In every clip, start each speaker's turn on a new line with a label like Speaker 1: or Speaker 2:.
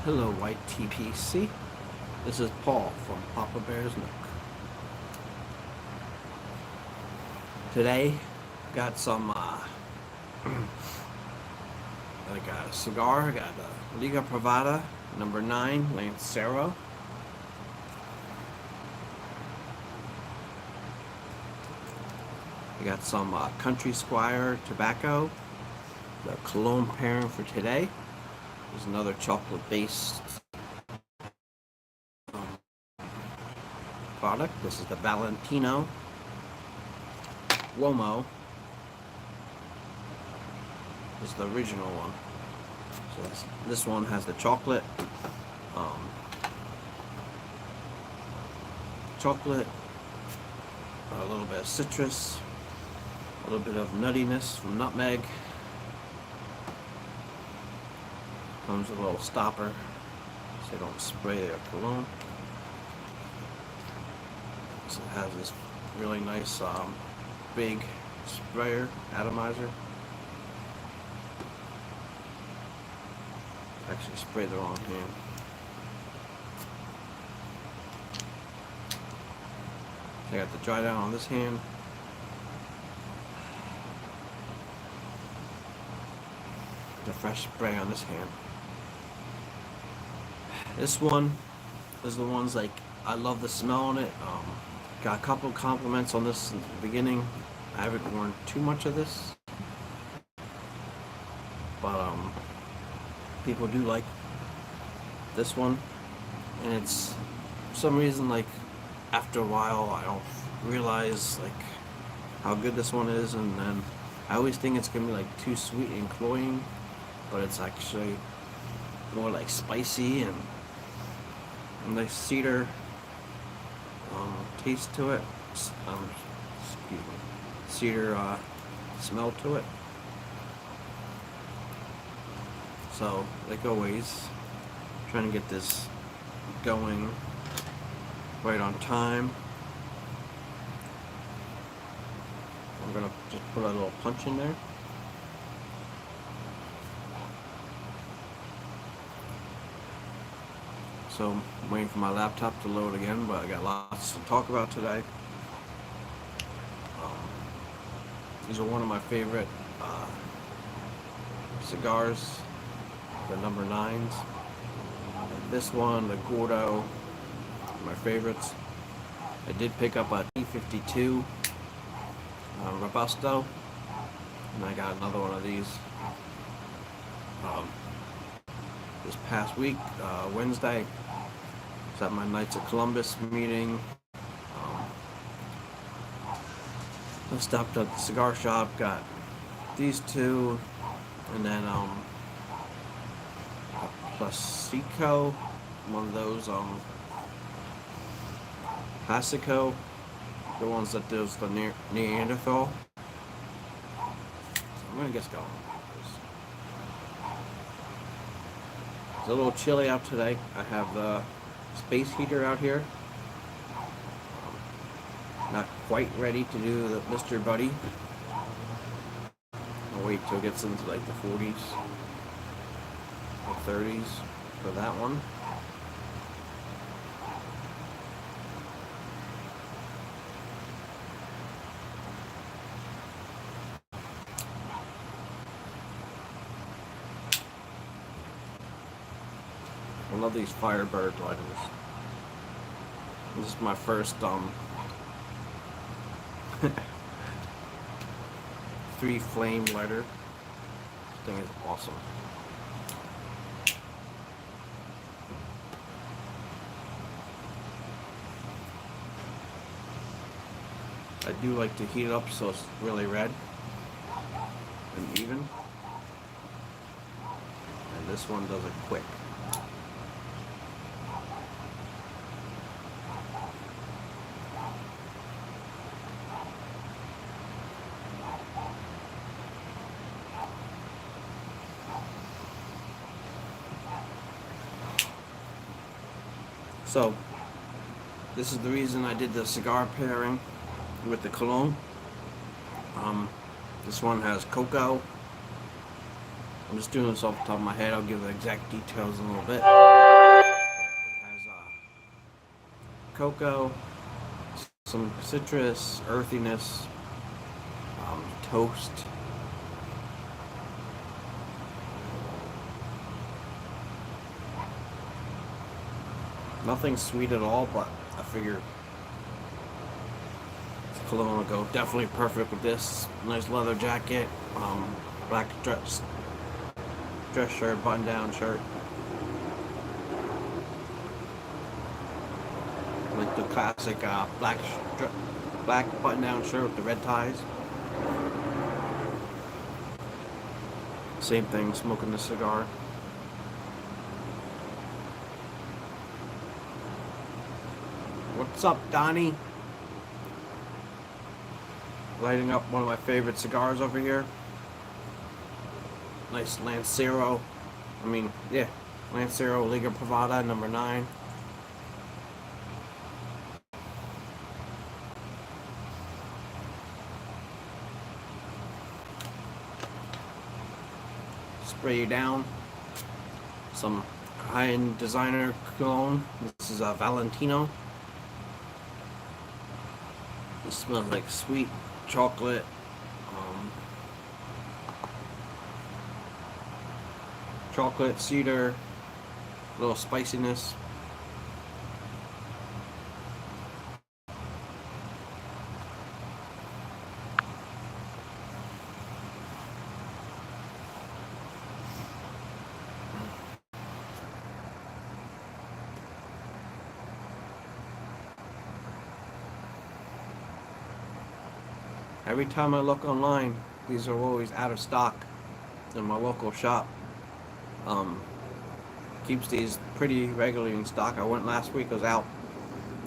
Speaker 1: Hello, ytpc. This is Paul from Papa Bear's Nook. Today, got some, I got a cigar. I got a Liga Privada number 9 Lancero. I got some Country Squire tobacco, the cologne pairing for today. There's another chocolate-based product. This is the Valentino Uomo. This is the original one. So this one has the chocolate, a little bit of citrus, a little bit of nuttiness from nutmeg. Comes with a little stopper so they don't spray their cologne. So it has this really nice big sprayer atomizer. Actually spray the wrong hand. I got the dry down on this hand. The fresh spray on this hand. This one is the ones like I love the smell on it. Got a couple compliments on this in the beginning. I haven't worn too much of this, but people do like this one, and it's for some reason like after a while I don't realize like how good this one is, and then I always think it's gonna be like too sweet and cloying, but it's actually more like spicy and nice cedar taste to it. Excuse me, cedar smell to it. So, like always, trying to get this going right on time. I'm gonna just put a little punch in there. So I'm waiting for my laptop to load again, but I got lots to talk about today. These are one of my favorite cigars, the number 9s. This one, the Gordo, my favorites. I did pick up a T52 Robusto, and I got another one of these this past week, Wednesday. I was at my Knights of Columbus meeting. I stopped at the cigar shop, got these two, and then a Placico, one of those Placico, the ones that does the Neanderthal. So I'm gonna get going. It's a little chilly out today. I have the space heater out here. Not quite ready to do the Mr. Buddy. I'll wait till it gets into like the 40s or 30s for that one. I love these Firebird lighters. This is my first 3-flame lighter. This thing is awesome. I do like to heat it up so it's really red and even. And this one does it quick. So, this is the reason I did the cigar pairing with the cologne. This one has cocoa, I'm just doing this off the top of my head. I'll give the exact details in a little bit. It has cocoa, some citrus, earthiness, toast. Nothing sweet at all, but I figure cologne will go definitely perfect with this. Nice leather jacket, black dress shirt, button-down shirt. Like the classic black button-down shirt with the red ties. Same thing, smoking the cigar. What's up, Donnie? Lighting up one of my favorite cigars over here. Nice Lancero. Lancero Liga Privada number 9. Spray you down. Some high-end designer cologne. This is a Valentino. It smells like sweet chocolate, chocolate, cedar, a little spiciness. Every time I look online, these are always out of stock in my local shop. Keeps these pretty regularly in stock. I went last week, I was out,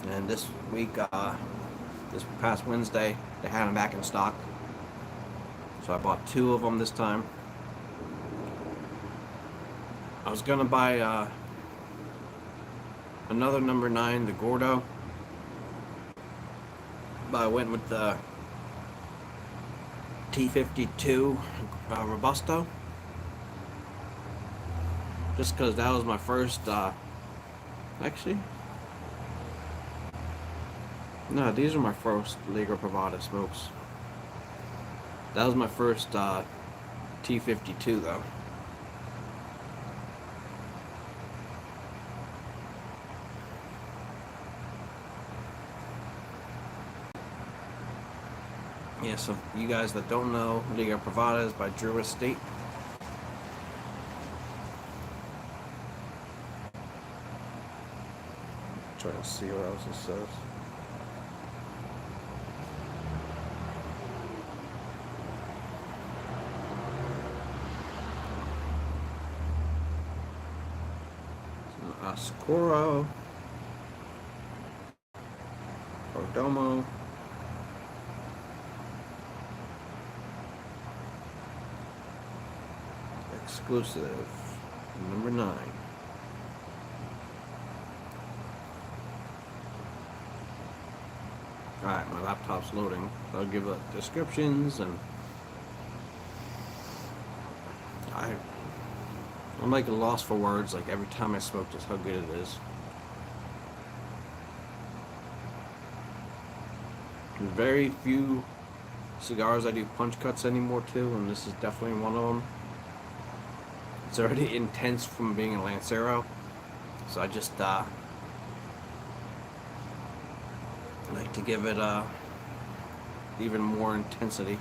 Speaker 1: and this week, this past Wednesday, they had them back in stock. So I bought 2 of them this time. I was gonna buy another number 9, the Gordo, but I went with the T52 Robusto, just because that was my first, actually, no, these are my first Liga Privada smokes. That was my first T52 though. Yeah, so you guys that don't know, Liga Privada is by Drew Estate. Trying to see what else it says. Oscuro, Perdomo, exclusive, number 9. Alright, my laptop's loading. I'll give the descriptions, and I'm like a loss for words, like every time I smoke, just how good it is. There's very few cigars I do punch cuts anymore too, and this is definitely one of them. It's already intense from being a Lancero, so I just like to give it even more intensity.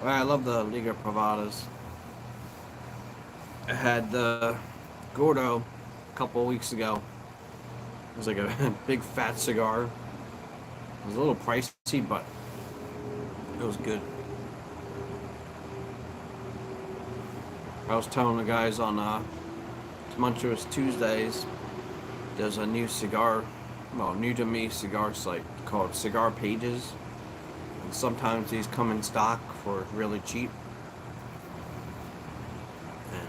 Speaker 1: Well, I love the Liga Privadas. I had the Gordo a couple weeks ago. It was like a big fat cigar. It was a little pricey, but it was good. I was telling the guys on Tumultuous Tuesdays, there's a new cigar, well, new to me cigar site called Cigar Pages. And sometimes these come in stock for really cheap. And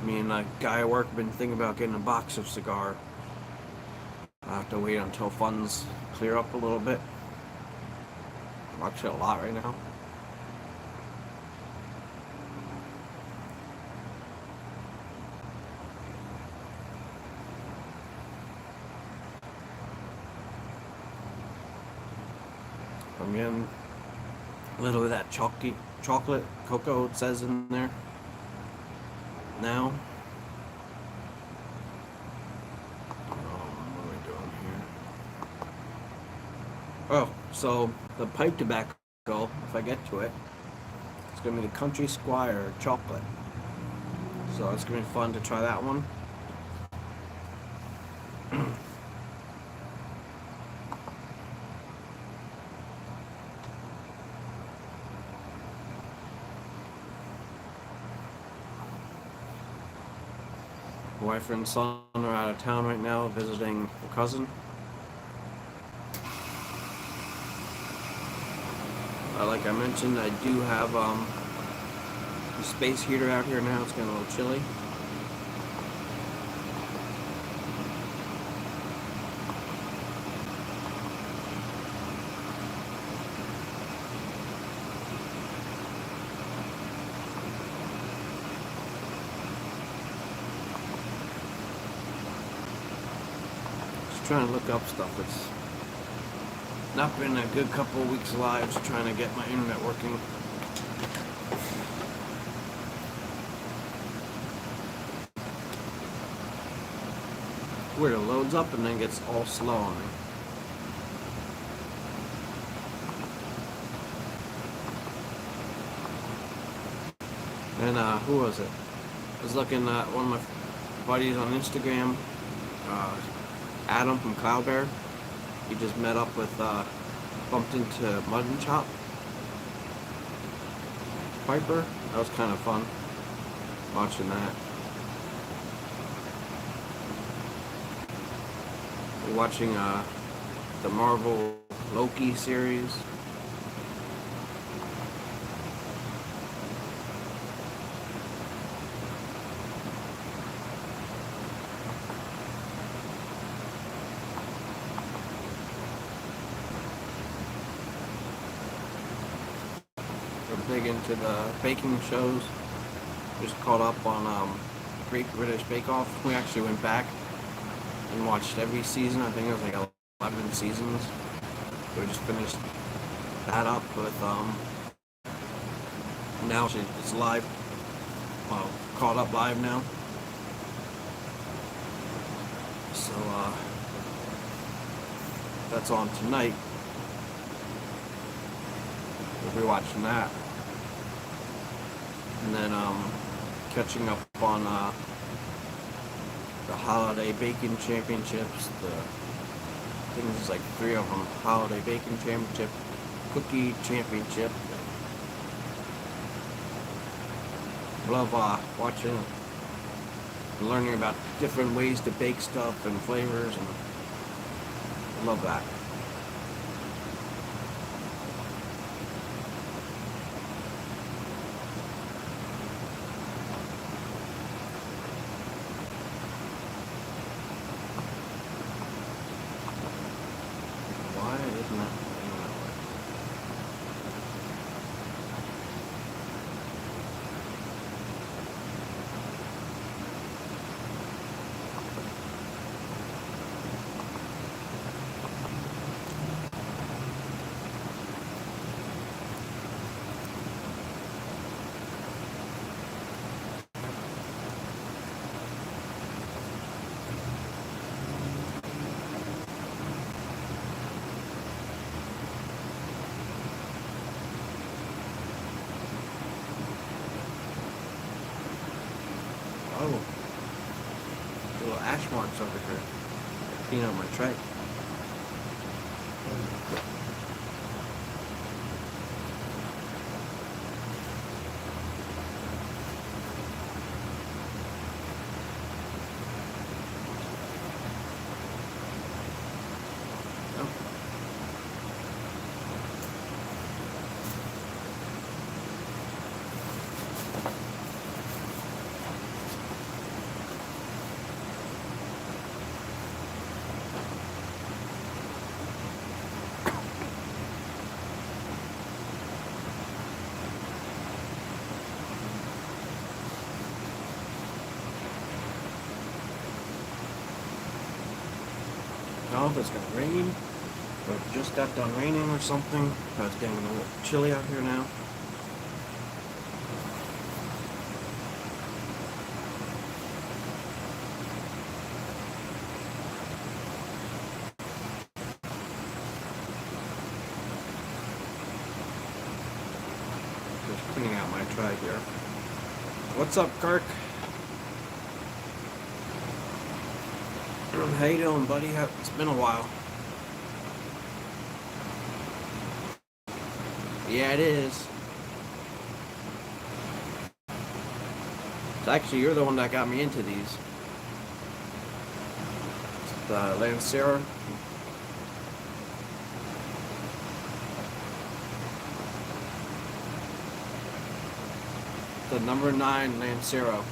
Speaker 1: me and a guy at work have been thinking about getting a box of cigar. I have to wait until funds clear up a little bit. Actually, a lot right now. I'm getting a little of that chocolate cocoa, it says in there. Now, what are we doing here? Oh, so the pipe tobacco, if I get to it, it's gonna be the Country Squire chocolate. So it's gonna be fun to try that one. Wife and son are out of town right now visiting a cousin. Like I mentioned, I do have the space heater out here now. It's getting a little chilly. Just trying to look up stuff. It's not been a good couple of weeks live, just trying to get my internet working. Where it loads up and then gets all slow on me. And who was it? I was looking at one of my buddies on Instagram, Adam from Cloudbear. He just met up with, bumped into Mud and Chop Piper. That was kind of fun, watching that. We're watching the Marvel Loki series. Big into the baking shows. Just caught up on Great British Bake Off. We actually went back and watched every season. I think it was like 11 seasons. We just finished that up with now it's live. Well, caught up live now. So that's on tonight. We'll be watching that. And then catching up on the Holiday Baking Championships. I think there's like 3 of them. Holiday Baking Championship, Cookie Championship. Love watching and learning about different ways to bake stuff and flavors, and I love that. Oh, little ash marks over here. Clean out my tray. know if it's gonna rain or it just got done raining or something. But it's getting a little chilly out here now. Just cleaning out my tray here. What's up, Kirk? How you doing, buddy? It's been a while. Yeah, it is. So actually, you're the one that got me into these. It's the Lancero. The number 9 Lancero.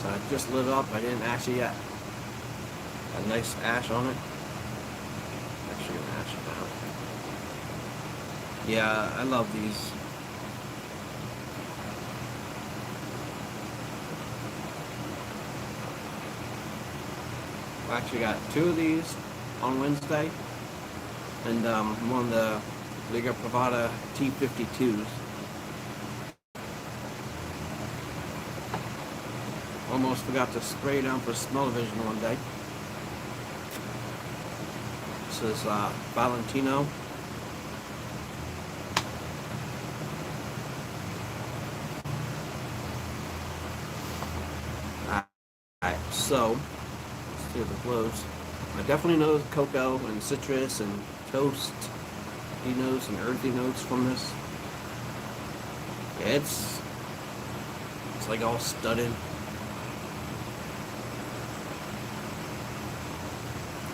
Speaker 1: So I just lit up. I didn't actually get a nice ash on it. Actually gonna ash it now. Yeah, I love these. I actually got 2 of these on Wednesday, and one of the Liga Privada T52s. Almost forgot to spray down for smell-o-vision one day. This is Valentino. Alright, so let's see the blows. I definitely know cocoa and citrus and toast notes and earthy notes from this. Yeah, it's like all studded.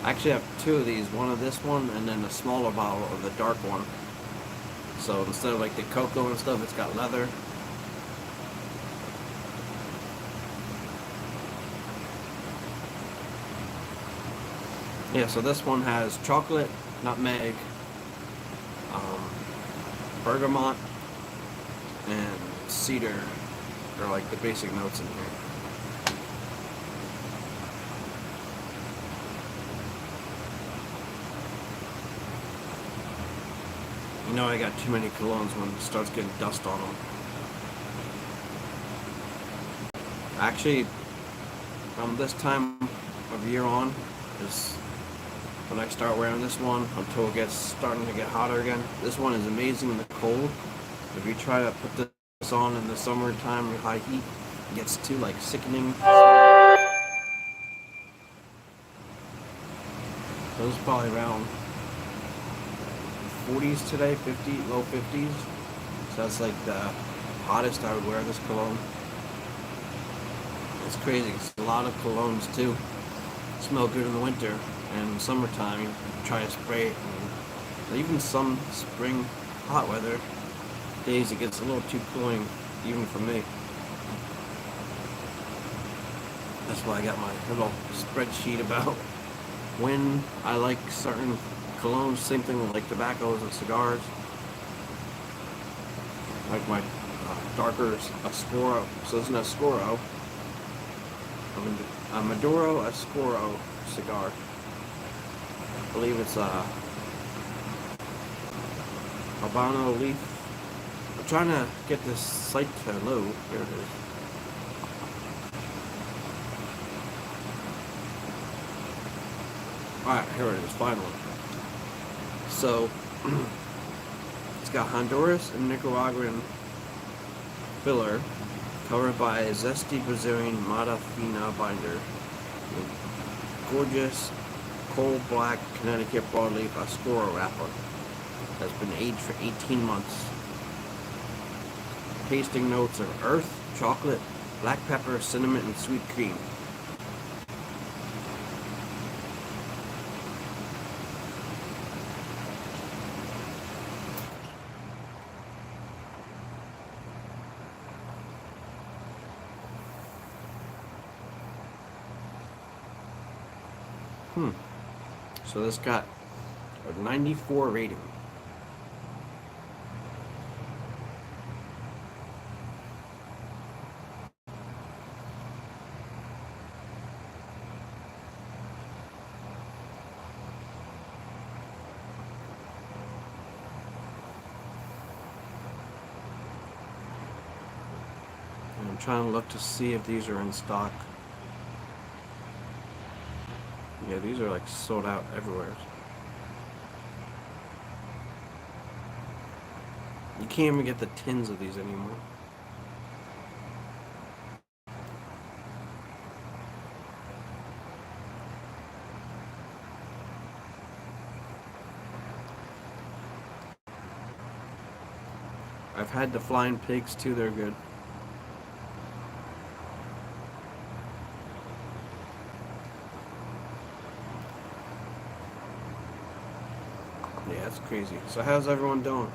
Speaker 1: I actually have 2 of these, one of this one and then a smaller bottle of the dark one. So instead of like the cocoa and stuff, it's got leather. Yeah, so this one has chocolate, nutmeg, bergamot, and cedar are like the basic notes in here. You know I got too many colognes when it starts getting dust on them. Actually, from this time of year on is when I start wearing this one until it gets starting to get hotter again. This one is amazing in the cold. If you try to put this on in the summertime or high heat, it gets too like sickening. Those probably around 40s today, 50, low 50s. So that's like the hottest I would wear this cologne. It's crazy. It's a lot of colognes too. Smell good in the winter, and in summertime you try to spray it. And even some spring hot weather days it gets a little too cooling, even for me. That's why I got my little spreadsheet about when I like certain colognes. Same thing with like tobaccos and cigars. Like my darker Oscuro. So this is an Oscuro. A Maduro Oscuro cigar. I believe it's Habano leaf. I'm trying to get this site to load. Here it is. Alright, here it is, finally. So, it's got Honduras and Nicaraguan filler, covered by a zesty Brazilian Mata Fina binder. Gorgeous coal black Connecticut broadleaf Oscuro wrapper that's been aged for 18 months. Tasting notes of earth, chocolate, black pepper, cinnamon, and sweet cream. So this got A 94 rating. And I'm trying to look to see if these are in stock. Yeah, these are like sold out everywhere. You can't even get the tins of these anymore. I've had the flying pigs too, they're good. Yeah, that's crazy. So how's everyone doing?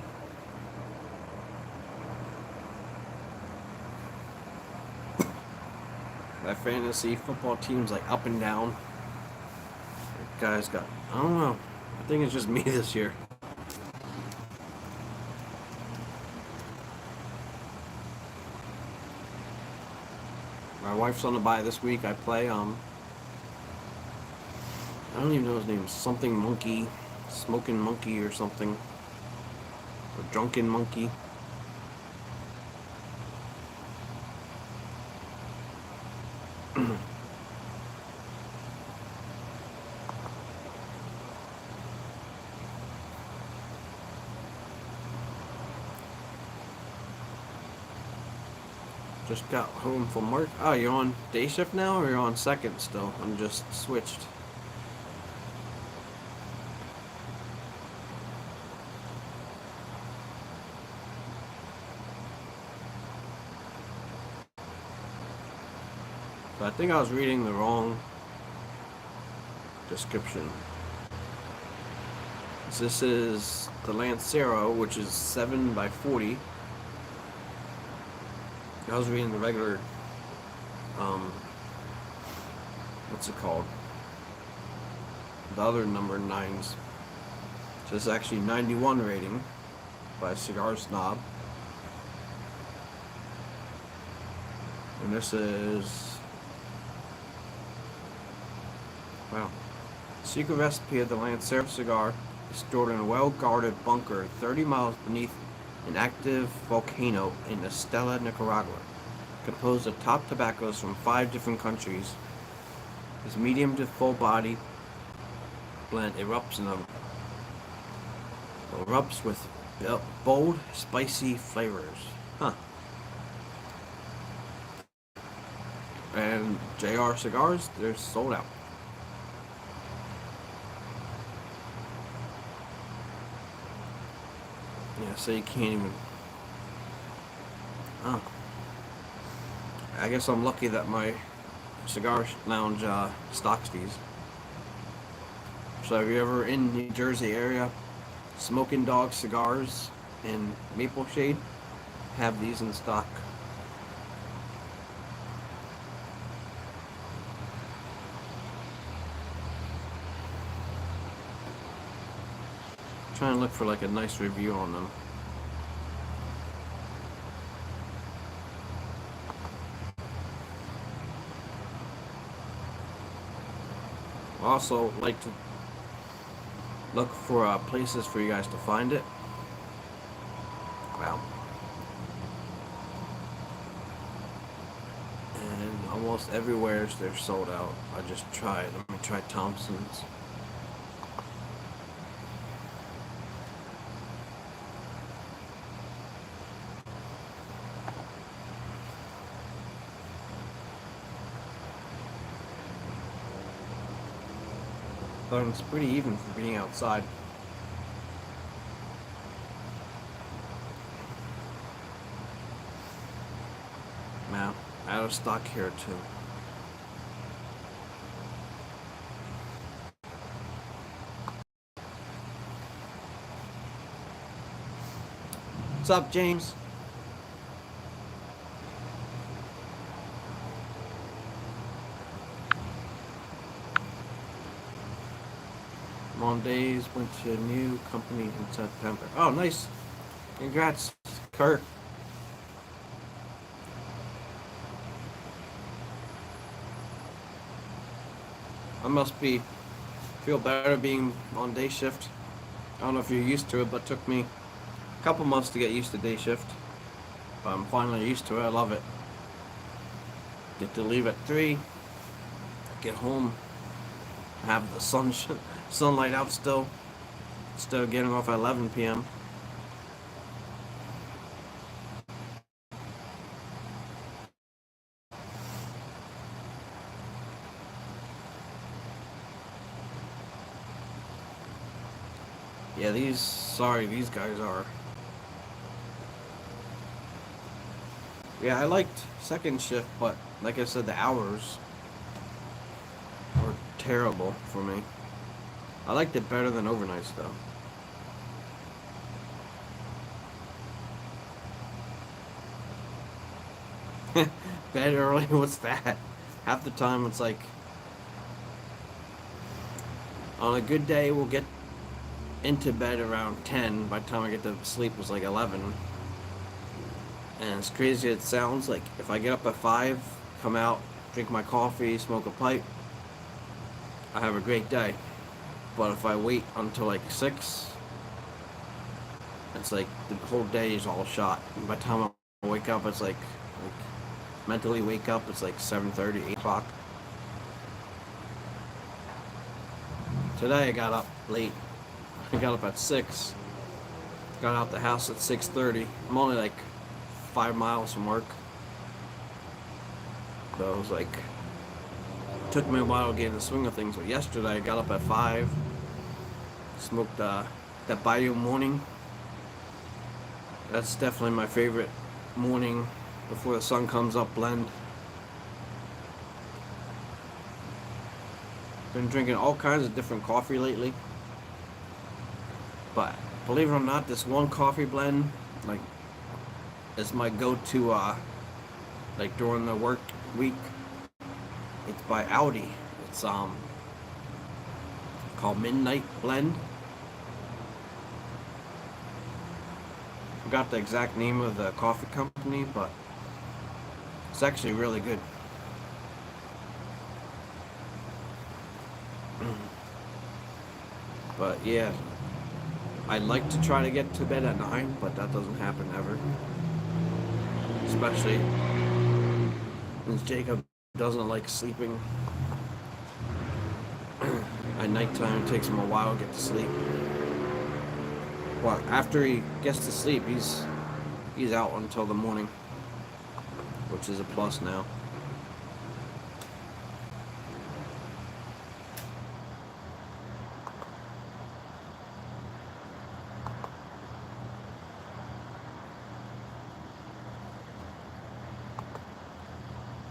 Speaker 1: That fantasy football team's like up and down. That guy's got, I don't know. I think it's just me this year. My wife's on the bye this week. I play I don't even know his name. Something Monkey, Smoking Monkey or something. Or Drunken Monkey. Just got home from work. Oh, you're on day shift now or you're on second still? I'm just switched. But I think I was reading the wrong description. This is the Lancero, which is 7x40. I was reading the regular, what's it called? The other number 9s. So it's actually 91 rating by Cigar Snob. And this is, wow. Secret recipe of the Lancero cigar is stored in a well-guarded bunker 30 miles beneath an active volcano in Estella, Nicaragua. Composed of top tobaccos from 5 different countries, this medium to full body blend erupts with bold, spicy flavors. Huh. And JR Cigars, they're sold out. Yeah, so you can't even. Oh. I guess I'm lucky that my cigar lounge stocks these. So if you're ever in New Jersey area, Smoking Dog Cigars in Maple Shade have these in stock. I'm trying to look for like a nice review on them. I also like to look for places for you guys to find it. Wow. And almost everywhere they're sold out. I just tried. Let me try Thompson's. But it's pretty even for being outside. Now, out of stock here too. What's up, James? Mondays went to a new company in September. Oh, nice. Congrats, Kurt. I must be feel better being on day shift. I don't know if you're used to it, but it took me a couple months to get used to day shift. But I'm finally used to it. I love it. Get to leave at 3, get home, have the sunlight out still, instead of getting off at 11 p.m. Yeah, these guys are. Yeah, I liked second shift, but like I said, the hours were terrible for me. I liked it better than overnights, though. Bed early, what's that? Half the time it's like, on a good day, we'll get into bed around 10. By the time I get to sleep, it's like 11. And as crazy as it sounds, like if I get up at 5, come out, drink my coffee, smoke a pipe, I have a great day. But if I wait until like 6, it's like the whole day is all shot. And by the time I wake up, it's like mentally wake up, it's like 7:30, 8 o'clock. Today I got up late. I got up at 6. Got out the house at 6:30. I'm only like 5 miles from work. So it was like, took me a while to get in the swing of things. But yesterday I got up at 5, smoked that Bayou morning. That's definitely my favorite morning before the sun comes up blend. Been drinking all kinds of different coffee lately. But believe it or not, this one coffee blend, like, is my go-to, like during the work week. It's by Audi. It's called Midnight Blend. Forgot the exact name of the coffee company, but it's actually really good. But yeah, I'd like to try to get to bed at 9, but that doesn't happen ever. Especially since Jacob doesn't like sleeping at nighttime. It takes him a while to get to sleep. Well, after he gets to sleep, he's out until the morning, which is a plus now.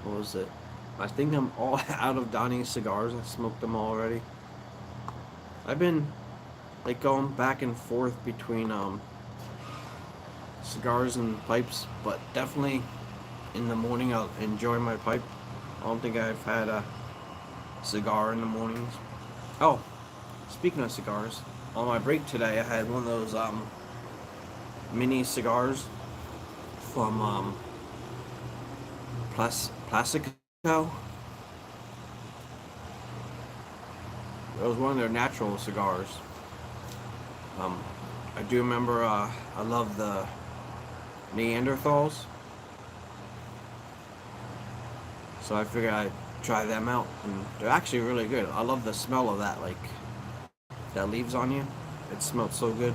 Speaker 1: What was it? I think I'm all out of Donnie's cigars. I smoked them all already. I've been like going back and forth between cigars and pipes, but definitely in the morning I'll enjoy my pipe. I don't think I've had a cigar in the mornings. Oh, speaking of cigars, on my break today I had one of those mini cigars from Plastico. It was one of their natural cigars. I do remember I love the Neanderthals, so I figured I'd try them out, and they're actually really good. I love the smell of that, like that leaves on you. It smelled so good.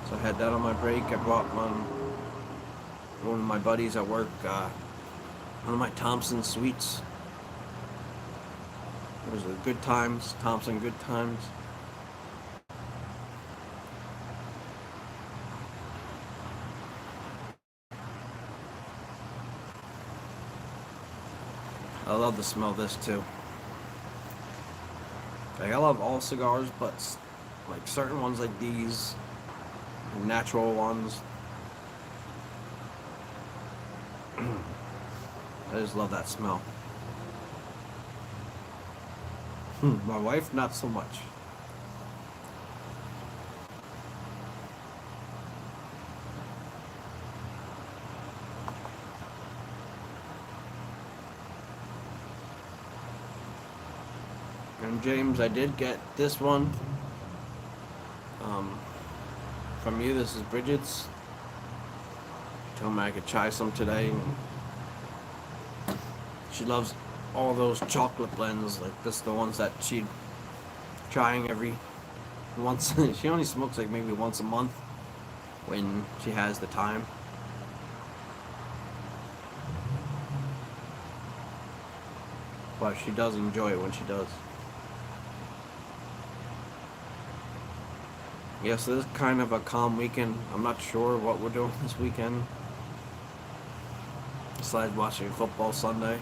Speaker 1: So I had that on my break. I brought one of my buddies at work, one of my Thompson sweets. Those are good times, Thompson good times. I love the smell of this too. Like, I love all cigars, but like certain ones like these, natural ones, I just love that smell. My wife, not so much. And James, I did get this one um, from you. This is Bridget's. Told me I could try some today. And she loves all those chocolate blends. Like this, the ones that she trying every once. She only smokes like maybe once a month when she has the time. But she does enjoy it when she does. Yes, this is kind of a calm weekend. I'm not sure what we're doing this weekend. Besides watching football Sunday.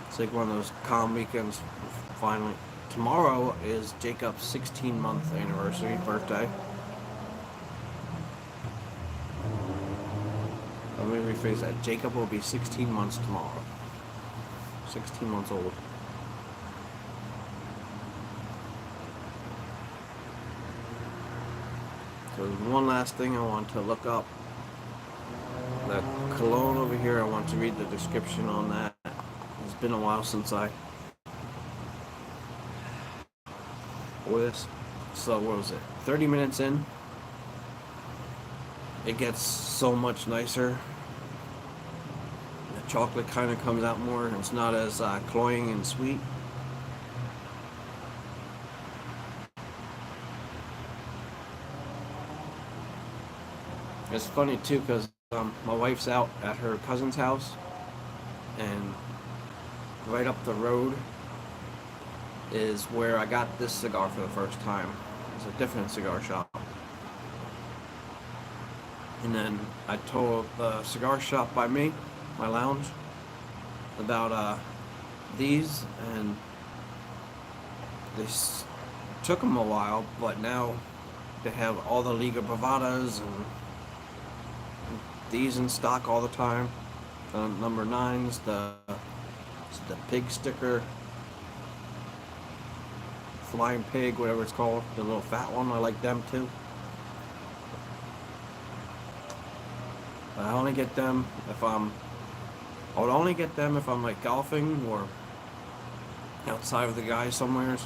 Speaker 1: It's like one of those calm weekends finally. Tomorrow is Jacob's 16-month anniversary birthday. Let me rephrase that. Jacob will be 16 months tomorrow. 16 months old. So there's one last thing I want to look up. That cologne over here, I want to read the description on that. It's been a while since I wore this. So what was it? 30 minutes in, it gets so much nicer. The chocolate kind of comes out more. It's not as cloying and sweet. It's funny too because my wife's out at her cousin's house, and right up the road is where I got this cigar for the first time. It's a different cigar shop. And then I told the cigar shop by me, my lounge, about these, and they took them a while, but now they have all the Liga Privadas and these in stock all the time. Number 9s, the pig sticker, flying pig, whatever it's called, the little fat one. I like them too. But I only get them if I would only get them if I'm like golfing or outside with the guys somewhere.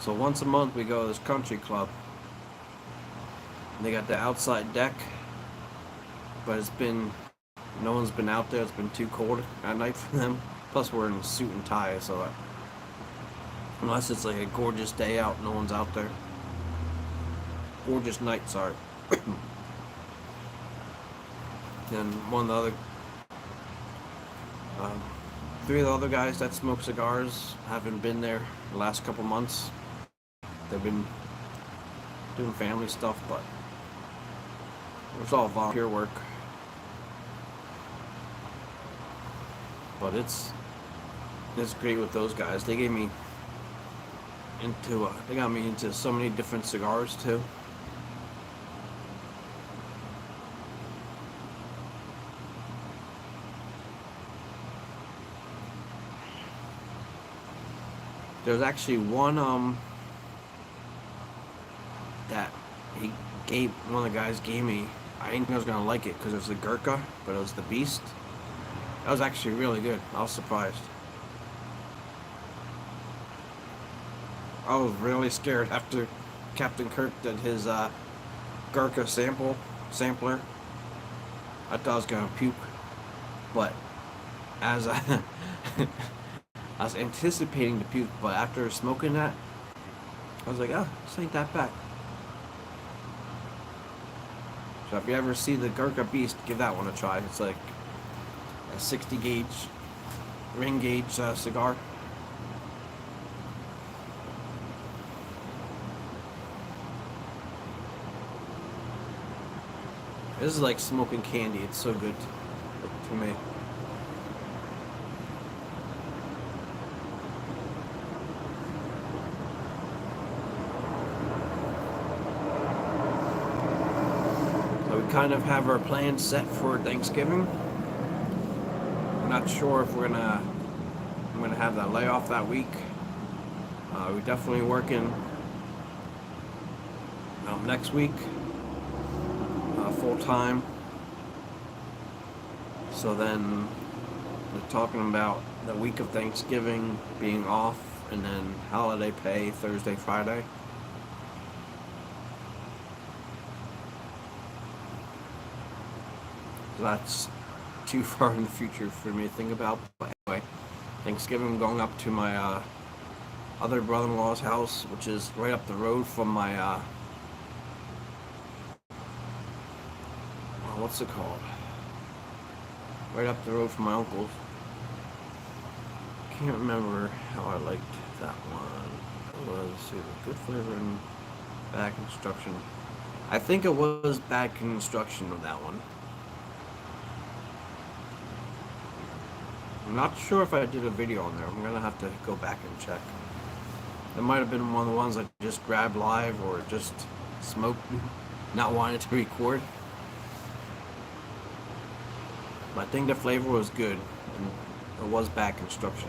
Speaker 1: So once a month we go to this country club. They got the outside deck, but no one's been out there. It's been too cold at night for them. Plus we're in a suit and tie, so unless it's like a gorgeous day out, no one's out there. Gorgeous night, sorry. And one of the other, 3 of the other guys that smoke cigars haven't been there the last couple months. They've been doing family stuff, but it's all volunteer work. But it's great with those guys. They gave me they got me into so many different cigars too. There's actually one that one of the guys gave me. I didn't think I was gonna like it because it was the Gurkha, but it was the Beast. That was actually really good. I was surprised. I was really scared after Captain Kirk did his Gurkha sampler. I thought I was gonna puke, but as I I was anticipating to puke, but after smoking that, I was like, oh, this ain't that bad. So if you ever see the Gurkha Beast, give that one a try. It's like a 60 gauge, ring gauge cigar. This is like smoking candy. It's so good to me. Kind of have our plans set for Thanksgiving. I'm not sure if I'm gonna have that layoff that week. We're definitely working next week, full time. So then we're talking about the week of Thanksgiving being off, and then holiday pay Thursday, Friday. So that's too far in the future for me to think about. But anyway, Thanksgiving, I'm going up to my other brother-in-law's house, which is right up the road from my what's it called? Right up the road from my uncle's. Can't remember how I liked that one. It was good flavor and bad construction. I think it was bad construction with that one. I'm not sure if I did a video on there. I'm gonna have to go back and check. It might have been one of the ones I just grabbed live or just smoked, not wanting to record. But I think the flavor was good, and it was bad construction.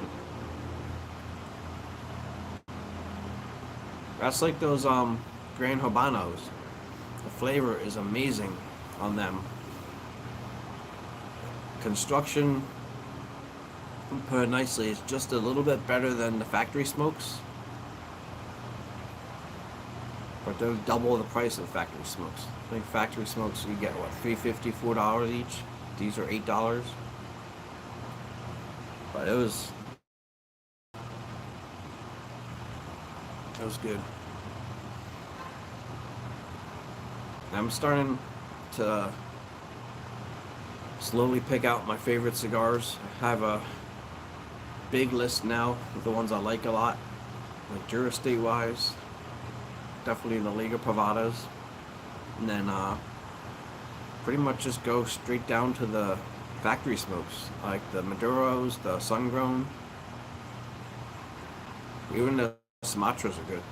Speaker 1: That's like those Grand Habanos. The flavor is amazing on them. Construction, put it nicely, is just a little bit better than the factory smokes. But they're double the price of factory smokes. I think factory smokes you get what, $3.50, $4 each. These are $8. But it was good. I'm starting to slowly pick out my favorite cigars. I have a big list now of the ones I like a lot, like Durastate wise. Definitely the Liga Privadas, and then pretty much just go straight down to the factory smokes, like the Maduros, the Sun-Grown. Even the Sumatras are good.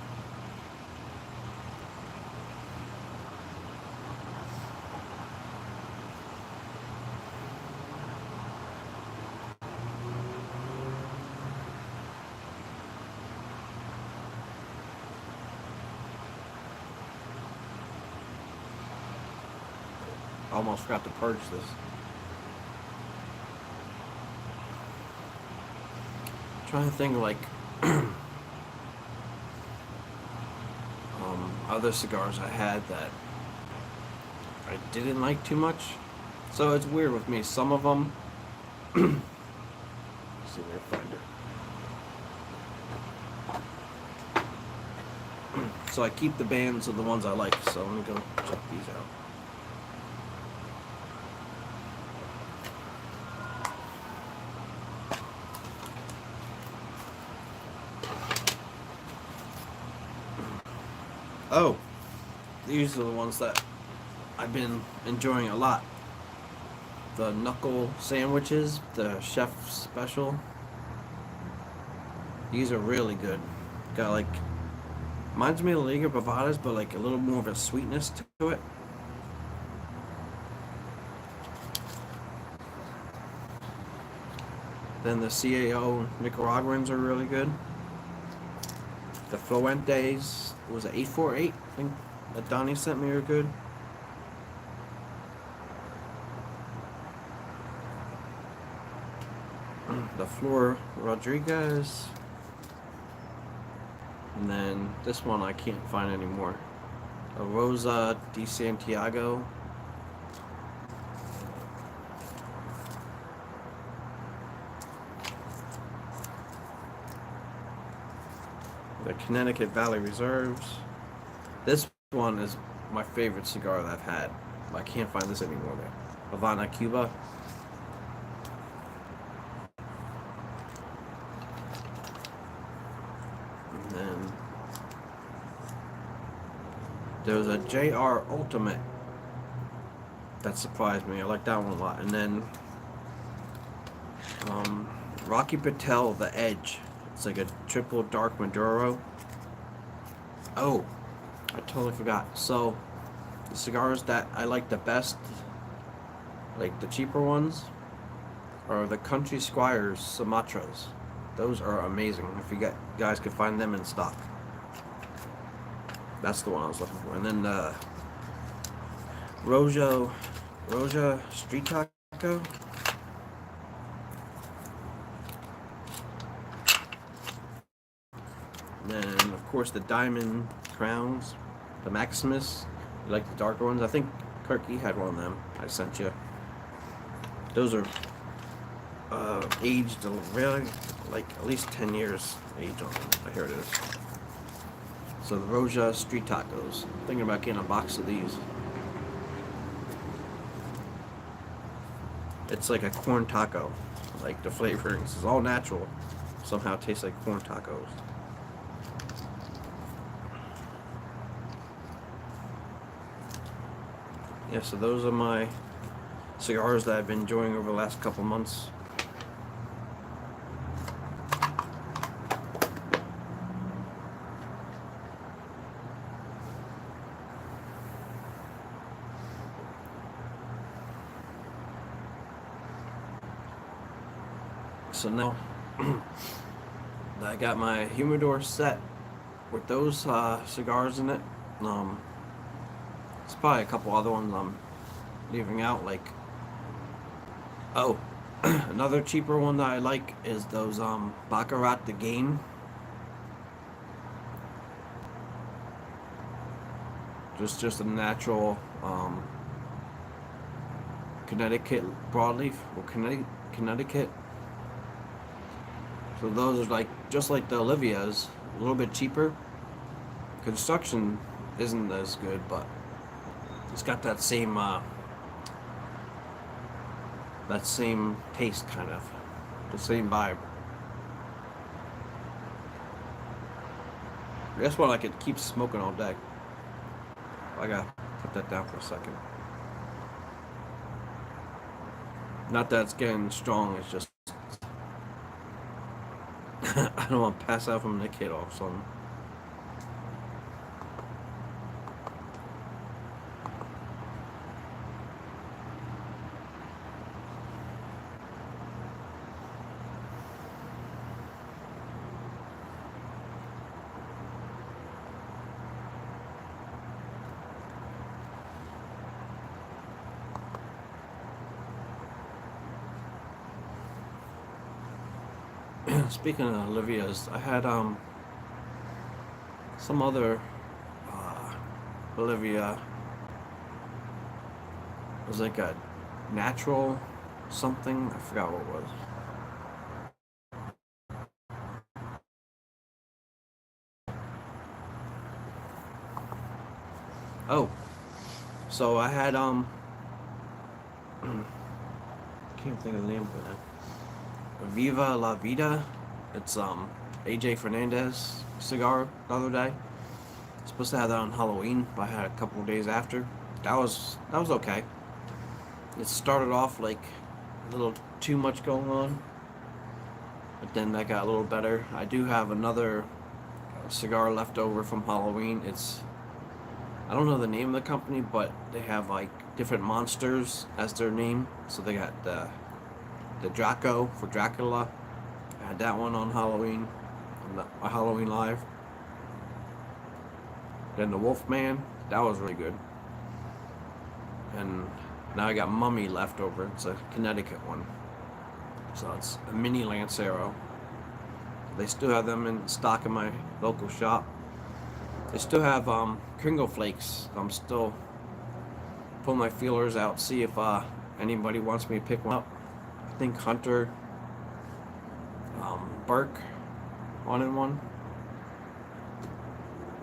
Speaker 1: Almost forgot to purge this. I'm trying to think like other cigars I had that I didn't like too much. So it's weird with me. Some of them. Let's see if I find it. So I keep the bands of the ones I like. So let me go check these out. Oh, these are the ones that I've been enjoying a lot. The knuckle sandwiches, the chef special. These are really good. Got like, reminds me of the Liga Privadas, but like a little more of a sweetness to it. Then the CAO Nicaraguans are really good. The Fuentes, was it 848? I think that Donnie sent me are good. The Flor Rodriguez. And then this one I can't find anymore. A Rosa de Santiago. The Connecticut Valley Reserves. This one is my favorite cigar that I've had. I can't find this anymore there. Havana, Cuba. And then there's a JR Ultimate. That surprised me. I like that one a lot. And then Rocky Patel, The Edge. It's like a triple dark Maduro. Oh, I totally forgot. So, the cigars that I like the best, like the cheaper ones, are the Country Squires Sumatras. Those are amazing. If you guys could find them in stock. That's the one I was looking for. And then Rojo, Roja Street Taco. And then, of course, the Diamond Crowns, the Maximus. You like the darker ones? I think Kirky had one of them. I sent you. Those are aged really, like at least 10 years age on them. Here it is. So the Roja Street Tacos. Thinking about getting a box of these. It's like a corn taco. Like the flavorings is all natural. Somehow it tastes like corn tacos. Yeah, so those are my cigars that I've been enjoying over the last couple months. So now I got my humidor set with those cigars in it. There's probably a couple other ones I'm leaving out, like, oh, another cheaper one that I like is those Baccarat the Game. Just a natural Connecticut broadleaf or Connecticut. So those are like just like the Olivia's, a little bit cheaper. Construction isn't as good, but it's got that same taste, kind of the same vibe. That's what I could keep smoking all day. I gotta put that down for a second. Not that it's getting strong, it's just I don't want to pass out from the kid off something. Speaking of Olivia's, I had some other Olivia. It was like a natural something. I forgot what it was. Oh, so I had can't think of the name of it now. Viva La Vida. It's AJ Fernandez cigar the other day. Supposed to have that on Halloween, but I had a couple of days after. That was okay. It started off like a little too much going on, but then that got a little better. I do have another cigar left over from Halloween. I don't know the name of the company, but they have like different monsters as their name. So they got the Draco for Dracula. I had that one on Halloween, on the Halloween Live. Then the Wolfman, that was really good. And now I got Mummy left over. It's a Connecticut one. So it's a mini Lancero. They still have them in stock in my local shop. They still have Kringle Flakes. I'm still pulling my feelers out, see if anybody wants me to pick one up. I think Hunter, Burke wanted one.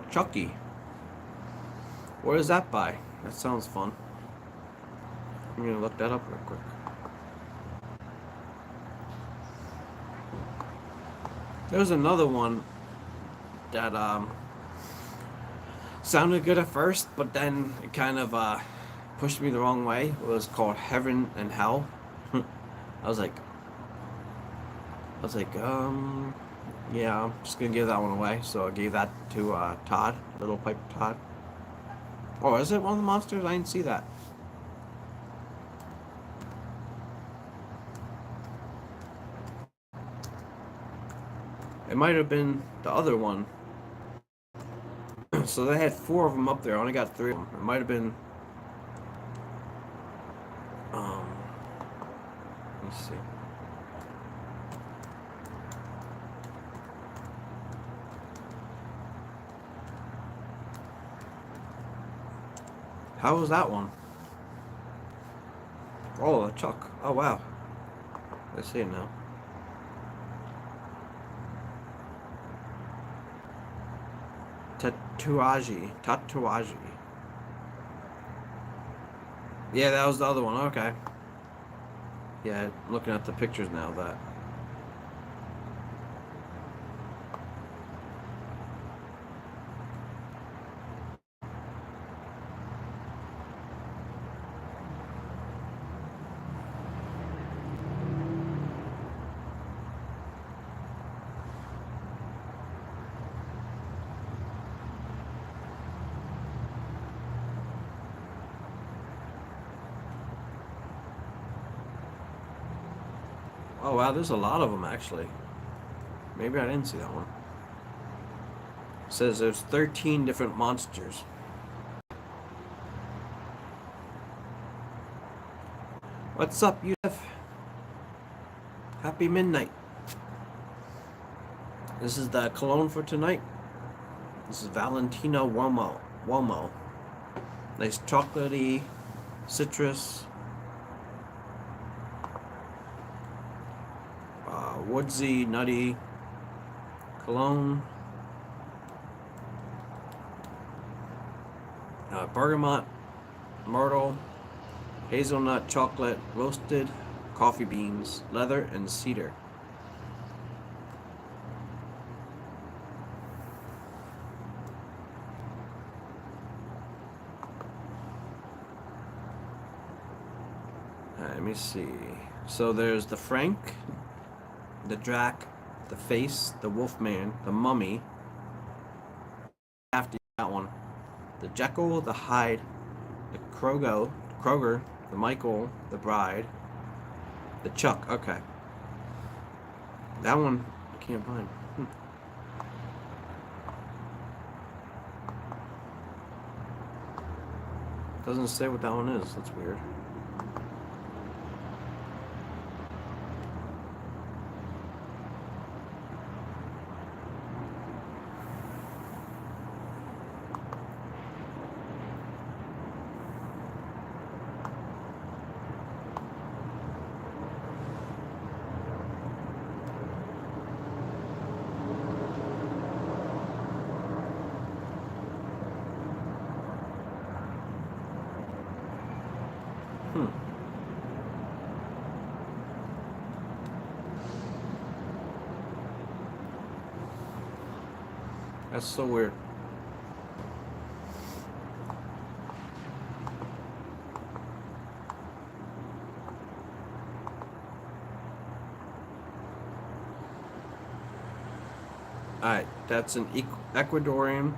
Speaker 1: Chucky. Where is that by? That sounds fun. I'm gonna look that up real quick. There's another one that sounded good at first, but then it kind of pushed me the wrong way. It was called Heaven and Hell. I was like, yeah, I'm just gonna give that one away. So I gave that to Todd, Little Pipe Todd. Oh, is it one of the monsters? I didn't see that. It might have been the other one. So they had 4 of them up there. I only got 3 of them. It might have been. Let me see. How was that one? Oh, a Chuck. Oh, wow. I see it now. Tatuaji. Yeah, that was the other one. Okay. Yeah, looking at the pictures now. That. Oh wow, there's a lot of them actually. Maybe I didn't see that one. It says there's 13 different monsters. What's up, Yusuf? Happy midnight. This is the cologne for tonight. This is Valentino Uomo. Nice chocolatey, citrus, woodsy, nutty cologne. Bergamot, myrtle, hazelnut, chocolate, roasted coffee beans, leather, and cedar. Let me see. So there's the Frank, the Drac, the Face, the Wolfman, the Mummy. After that one, the Jekyll, the Hyde, the Kroger, the Michael, the Bride, the Chuck. Okay, that one I can't find. Doesn't say what that one is. That's weird. That's so weird. Alright, that's an Ecuadorian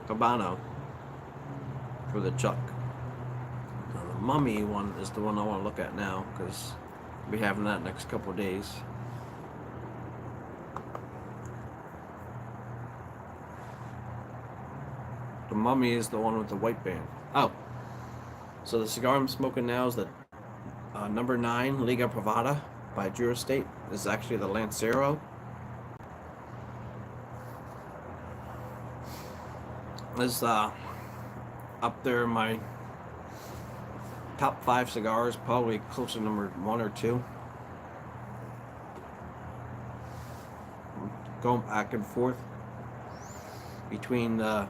Speaker 1: Habano for the Chuck. Now, the Mummy one is the one I want to look at now because we'll be having that next couple of days. The Mummy is the one with the white band. Oh, so the cigar I'm smoking now is the number 9 Liga Privada by Drew Estate. This is actually the Lancero. This is up there in my top 5 cigars, probably close to number 1 or 2. Going back and forth between the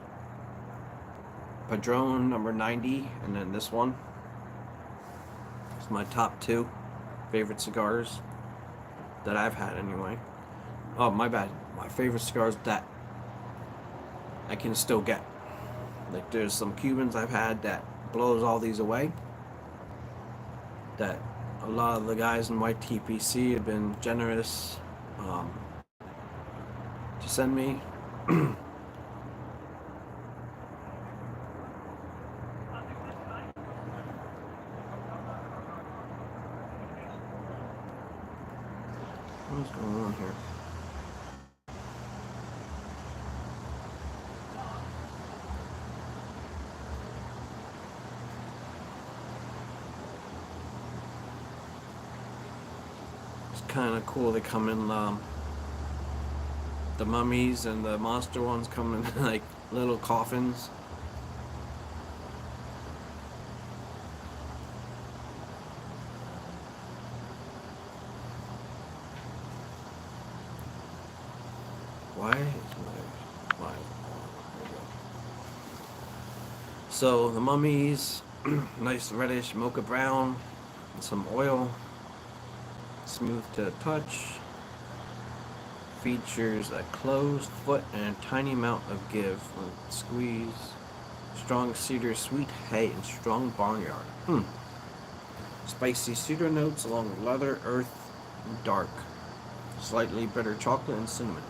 Speaker 1: Padron number 90 and then this one. It's my top 2 favorite cigars that I've had anyway. Oh, my bad. My favorite cigars that I can still get. Like there's some Cubans I've had that blows all these away. That a lot of the guys in ytpc have been generous to send me. What's going on here? kind of cool. They come in the mummies and the monster ones come in like little coffins. Why is my So the mummies, nice reddish mocha brown, and some oil, smooth to touch. Features a closed foot and a tiny amount of give. Squeeze. Strong cedar, sweet hay, and strong barnyard. Spicy cedar notes along with leather, earth, and dark. Slightly bitter chocolate and cinnamon.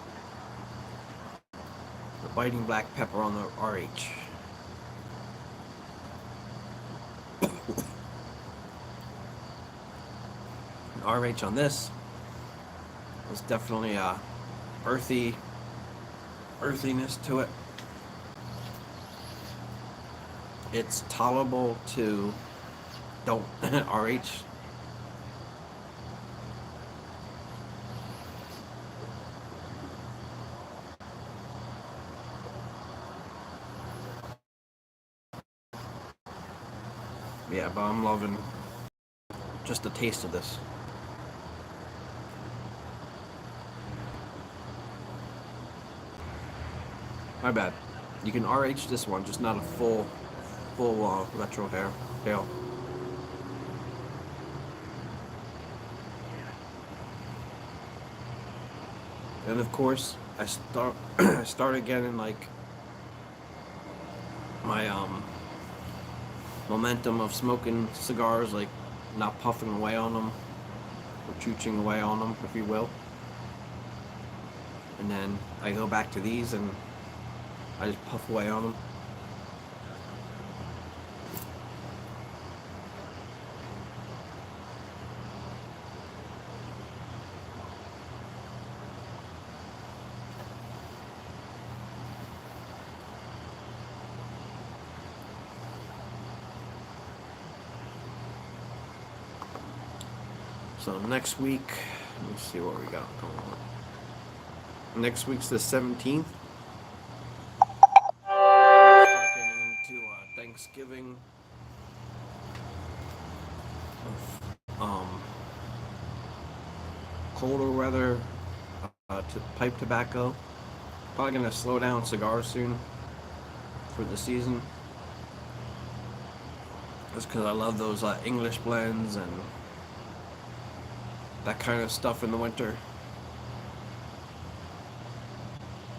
Speaker 1: The biting black pepper on the RH. RH on this was definitely a earthiness to it. It's tolerable to don't RH. Yeah, but I'm loving just the taste of this. My bad. You can RH this one, just not a full retro hail. And of course, I start again in like my momentum of smoking cigars, like not puffing away on them or chooching away on them, if you will. And then I go back to these and I just puff away on them. So next week, let me see what we got going on. Next week's the 17th. Start getting into Thanksgiving. Colder weather, pipe tobacco. Probably gonna slow down cigars soon for the season. Just because I love those English blends and that kind of stuff in the winter.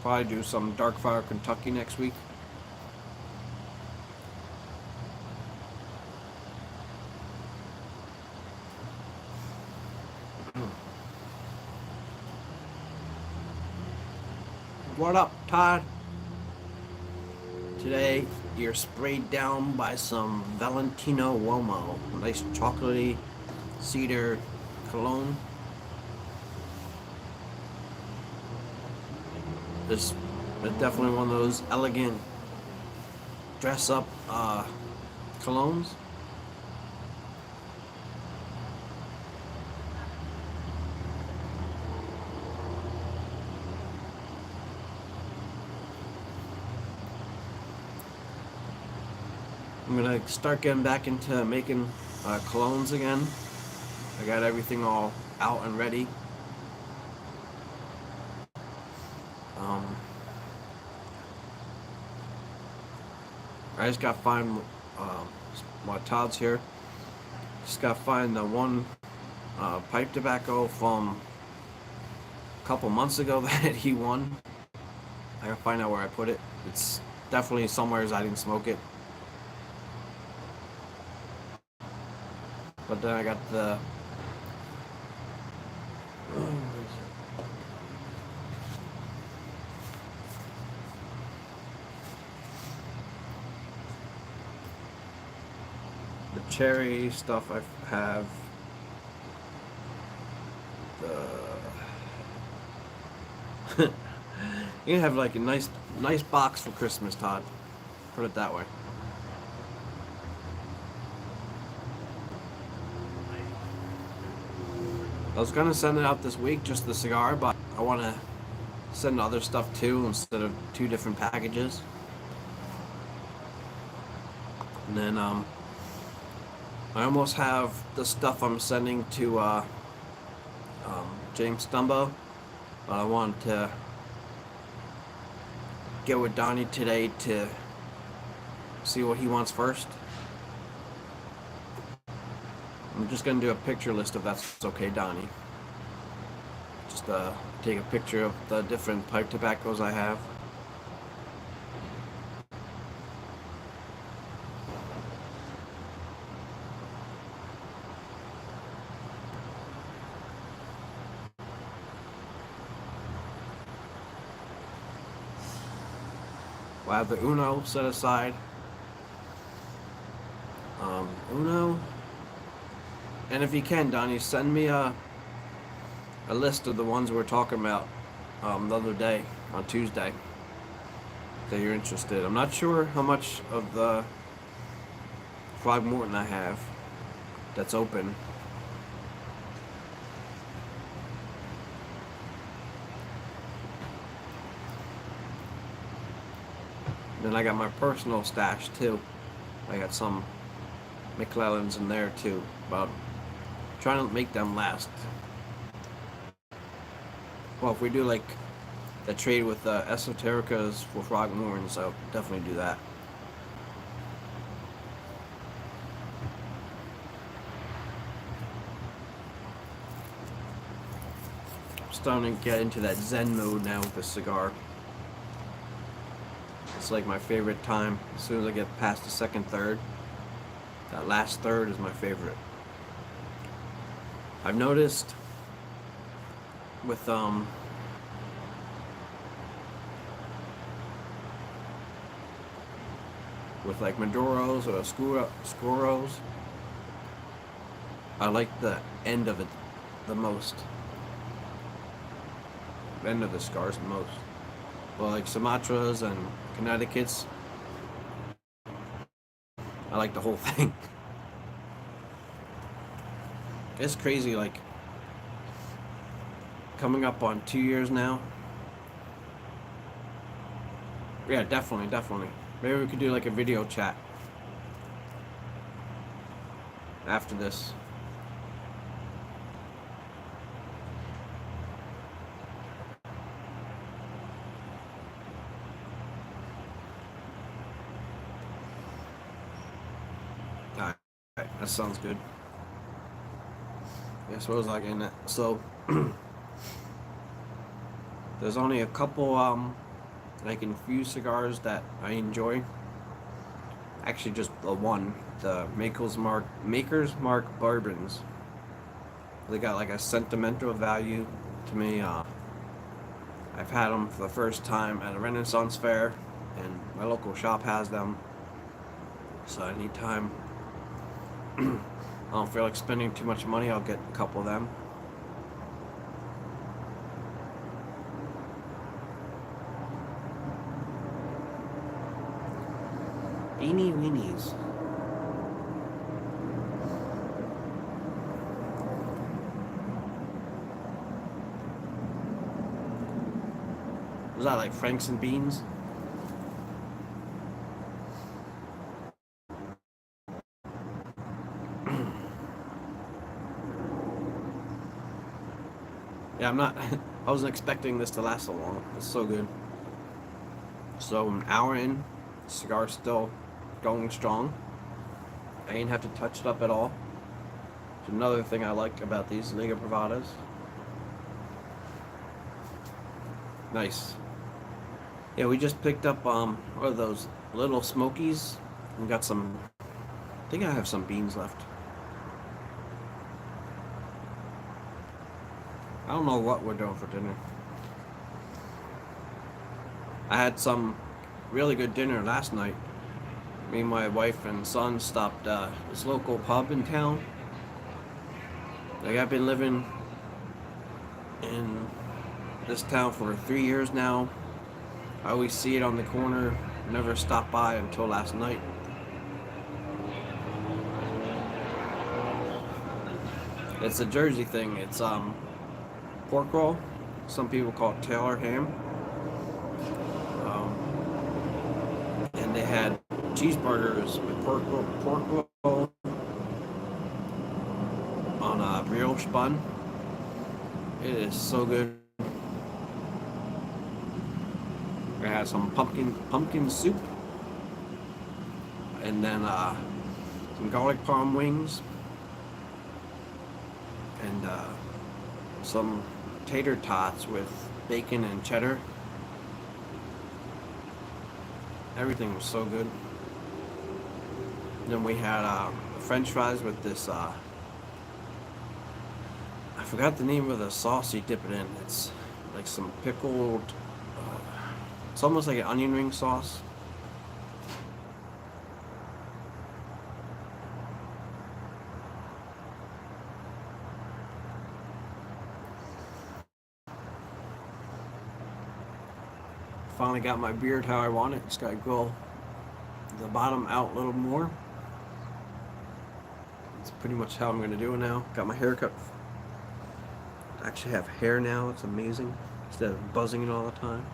Speaker 1: Probably do some Dark Fire Kentucky next week. What up, Todd? Today you're sprayed down by some Valentino Uomo, nice chocolatey cedar cologne. This is definitely one of those elegant dress up colognes. I'm gonna start getting back into making colognes again. I got everything all out and ready. I just got to find while Todd's here. Just got to find the one pipe tobacco from a couple months ago that he won. I gotta find out where I put it. It's definitely somewhere I didn't smoke it. But then I got the cherry stuff. I have the you can have like a nice box for Christmas, Todd. Put it that way. I was gonna send it out this week, just the cigar, but I want to send other stuff too instead of two different packages. And then I almost have the stuff I'm sending to James Stumbo, but I want to get with Donnie today to see what he wants first. I'm just gonna do a picture list if that's okay, Donnie. Just take a picture of the different pipe tobaccos I have. I have the Uno set aside. Uno. And if you can, Donnie, send me a list of the ones we were talking about the other day on Tuesday that you're interested. I'm not sure how much of the Frogmorton I have that's open. Then I got my personal stash too. I got some McClellans in there too, but I'm trying to make them last. Well, if we do like the trade with Esotericas for Frogmortons, I'll definitely do that. I'm starting to get into that Zen mode now with the cigar. It's like my favorite time. As soon as I get past the second third, that last third is my favorite. I've noticed with like Maduros or Oscuros, I like the end of it the most. End of the cigars the most. Well, like Sumatras and Connecticut's, I like the whole thing. It's crazy, like coming up on 2 years now. Yeah, definitely. Maybe we could do like a video chat after this. Alright, that sounds good. Yes, what was I getting at? So there's only a couple like infused cigars that I enjoy. Actually, just the one, the Maker's Mark bourbons. They got like a sentimental value to me. I've had them for the first time at a Renaissance fair, and my local shop has them. So anytime I don't feel like spending too much money, I'll get a couple of them. Beanie weenies. Was that like Franks and Beans? Yeah, I'm not. I wasn't expecting this to last so long. It's so good. So an hour in, cigar's still going strong. I ain't have to touch it up at all. It's another thing I like about these Liga Privadas. Nice. Yeah, we just picked up what are those little smokies? We got some. I think I have some beans left. I don't know what we're doing for dinner. I had some really good dinner last night. Me and my wife and son stopped this local pub in town. Like, I've been living in this town for 3 years now. I always see it on the corner. Never stopped by until last night. It's a Jersey thing. It's pork roll. Some people call it Taylor ham. And they had cheeseburgers with pork roll on a brioche bun. It is so good. I had some pumpkin soup, and then some garlic parm wings, and some tater tots with bacon and cheddar. Everything was so good. Then we had French fries with this. I forgot the name of the sauce you dip it in. It's like some pickled. It's almost like an onion ring sauce. Finally got my beard how I want it. Just gotta grow the bottom out a little more. That's pretty much how I'm gonna do it now. Got my hair cut. I actually have hair now. It's amazing. Instead of buzzing it all the time.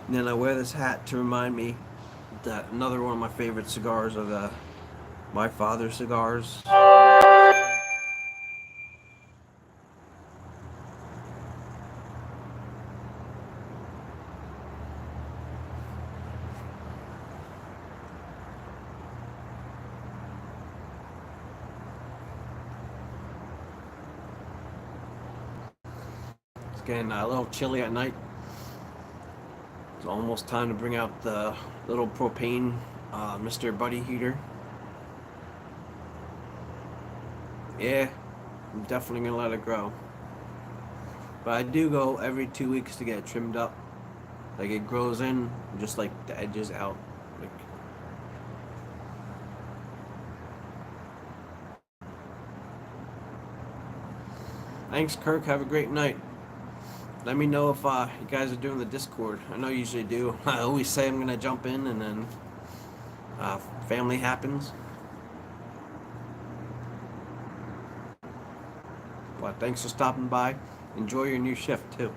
Speaker 1: And then I wear this hat to remind me that another one of my favorite cigars are the My Father cigars. It's getting a little chilly at night. It's almost time to bring out the little propane Mr. Buddy heater. Yeah, I'm definitely gonna let it grow. But I do go every 2 weeks to get it trimmed up. Like it grows in, just like the edges out. Like, thanks, Kirk. Have a great night. Let me know if you guys are doing the Discord. I know you usually do. I always say I'm gonna jump in, and then family happens. But thanks for stopping by. Enjoy your new shift too.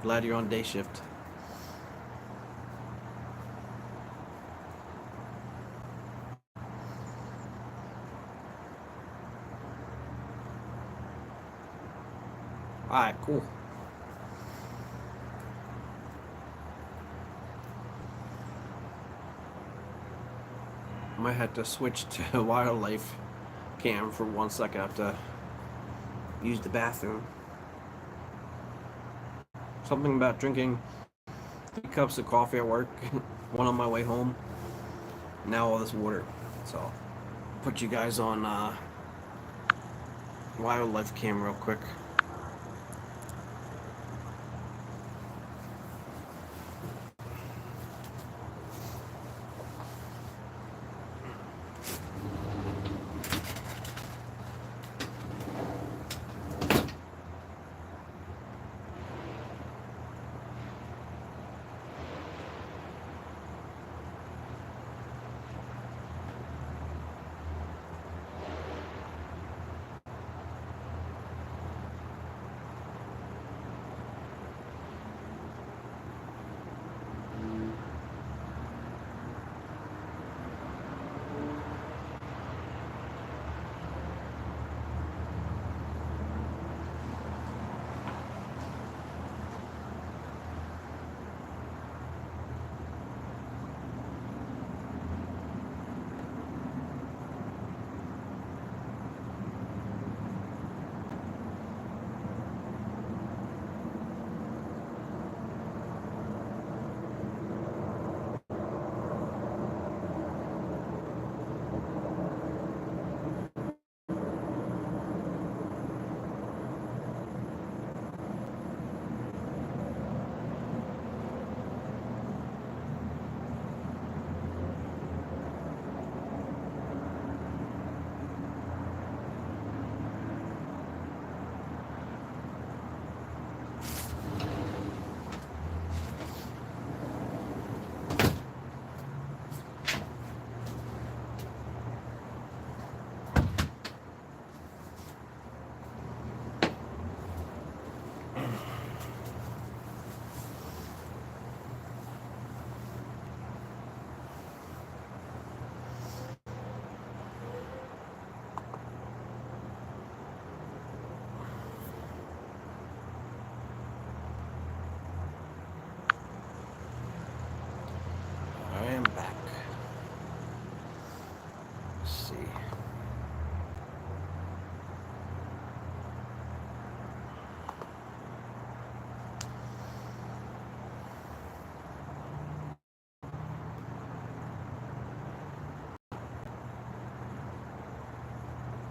Speaker 1: Glad you're on day shift. Alright, cool. Might have to switch to wildlife cam for 1 second. I have to use the bathroom. Something about drinking 3 cups of coffee at work, one on my way home, now all this water. So, I'll put you guys on wildlife cam real quick.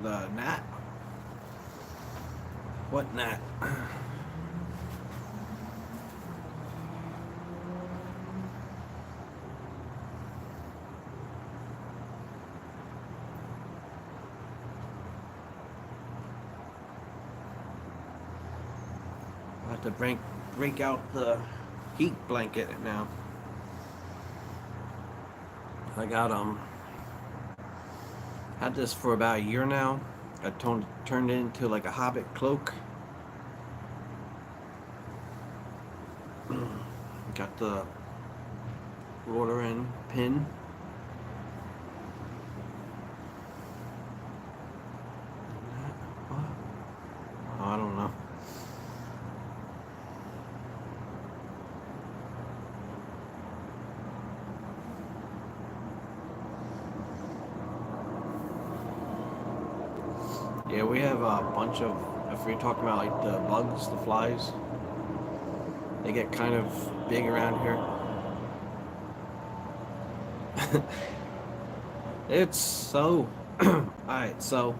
Speaker 1: The gnat? What gnat? I have to break out the heat blanket now. I got had this for about a year now. I turned it into like a hobbit cloak. Got the roller end pin. What? Oh, I don't know. Yeah, we have a bunch of, if we're talking about like the bugs, the flies, they get kind of big around here. It's so, alright, so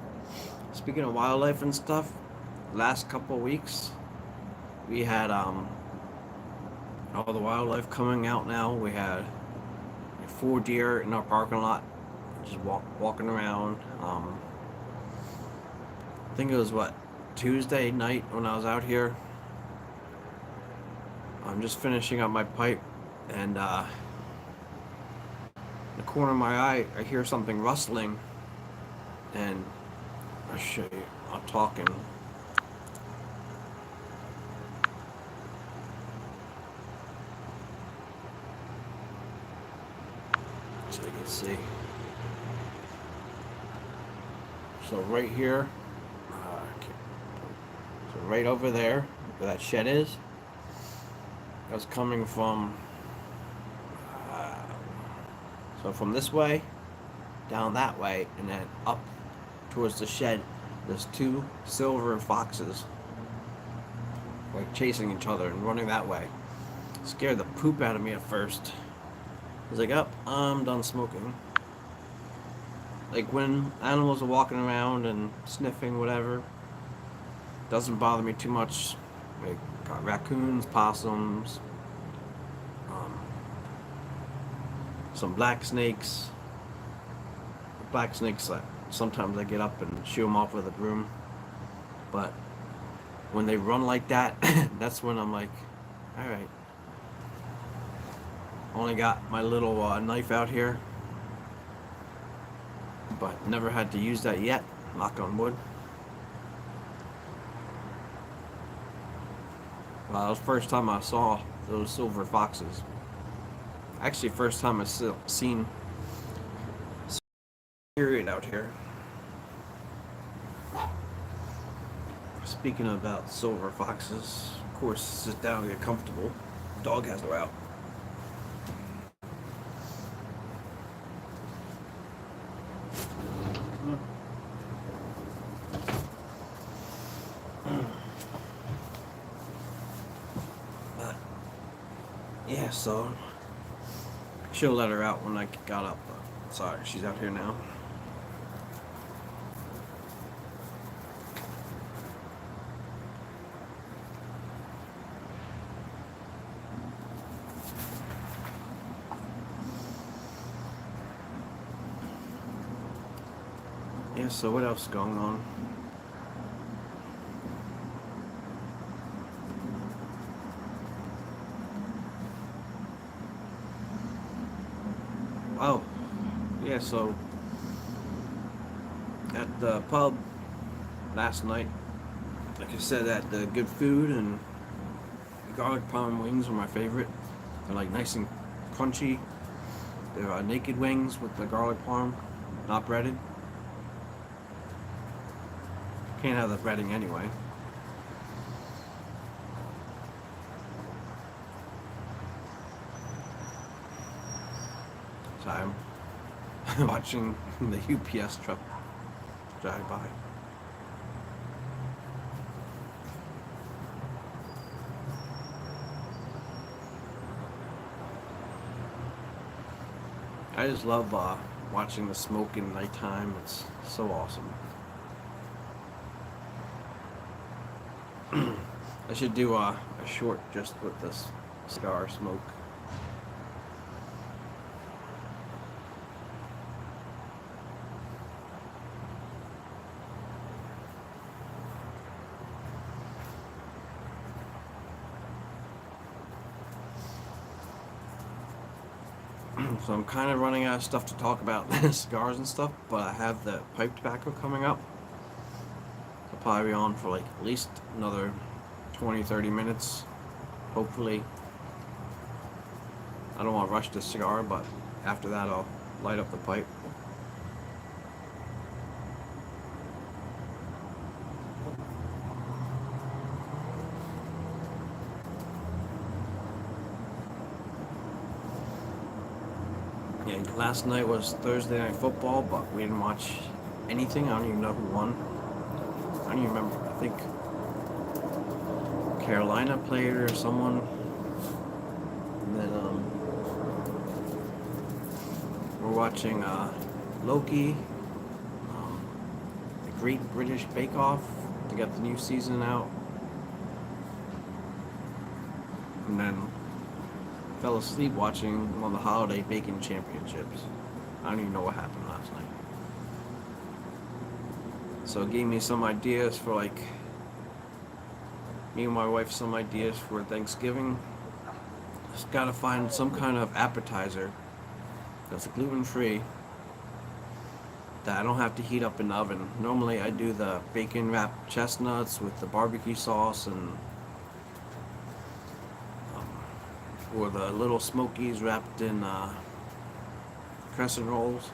Speaker 1: speaking of wildlife and stuff, last couple of weeks we had all the wildlife coming out now. We had 4 deer in our parking lot, just walking around. I think it was what, Tuesday night when I was out here. I'm just finishing up my pipe, and in the corner of my eye I hear something rustling, and I'll show you. I'm talking. So you can see. So right here, so right over there, where that shed is, that's coming from, so from this way, down that way, and then up towards the shed, there's 2 silver foxes, like chasing each other and running that way. Scared the poop out of me at first. I was like, oh, I'm done smoking. Like when animals are walking around and sniffing whatever, doesn't bother me too much. Like got raccoons, possums, some black snakes. Black snakes, sometimes I get up and shoo them off with a broom. But when they run like that, that's when I'm like, all right. Only got my little knife out here, but never had to use that yet. Knock on wood. That was the first time I saw those silver foxes. Actually, first time I seen period out here. Speaking about silver foxes, of course, sit down and get comfortable. Dog has her out. But yeah, so she'll let her out when I got up. Sorry, she's out here now. Yeah, so what else is going on? Oh, yeah, so at the pub last night, like I said, at the good food, and garlic parm wings were my favorite. They're like nice and crunchy. They're naked wings with the garlic parm, not breaded. Can't have the breading anyway. So I'm watching the UPS truck drive by. I just love watching the smoke in nighttime. It's so awesome. I should do a short just with this cigar smoke. So I'm kind of running out of stuff to talk about cigars and stuff, but I have the pipe tobacco coming up. I'll probably be on for like at least another 20-30 minutes, hopefully. I don't want to rush the cigar, but after that I'll light up the pipe. Yeah, last night was Thursday Night Football, but we didn't watch anything. I don't even know who won. I don't even remember. I think Carolina played or someone. And then we're watching Loki, the Great British Bake Off to get the new season out. And then fell asleep watching one of the holiday baking championships. I don't even know what happened last night. So it gave me some ideas for like me and my wife some ideas for Thanksgiving. Just gotta find some kind of appetizer that's gluten-free that I don't have to heat up in the oven. Normally I do the bacon wrapped chestnuts with the barbecue sauce and or the little smokies wrapped in crescent rolls.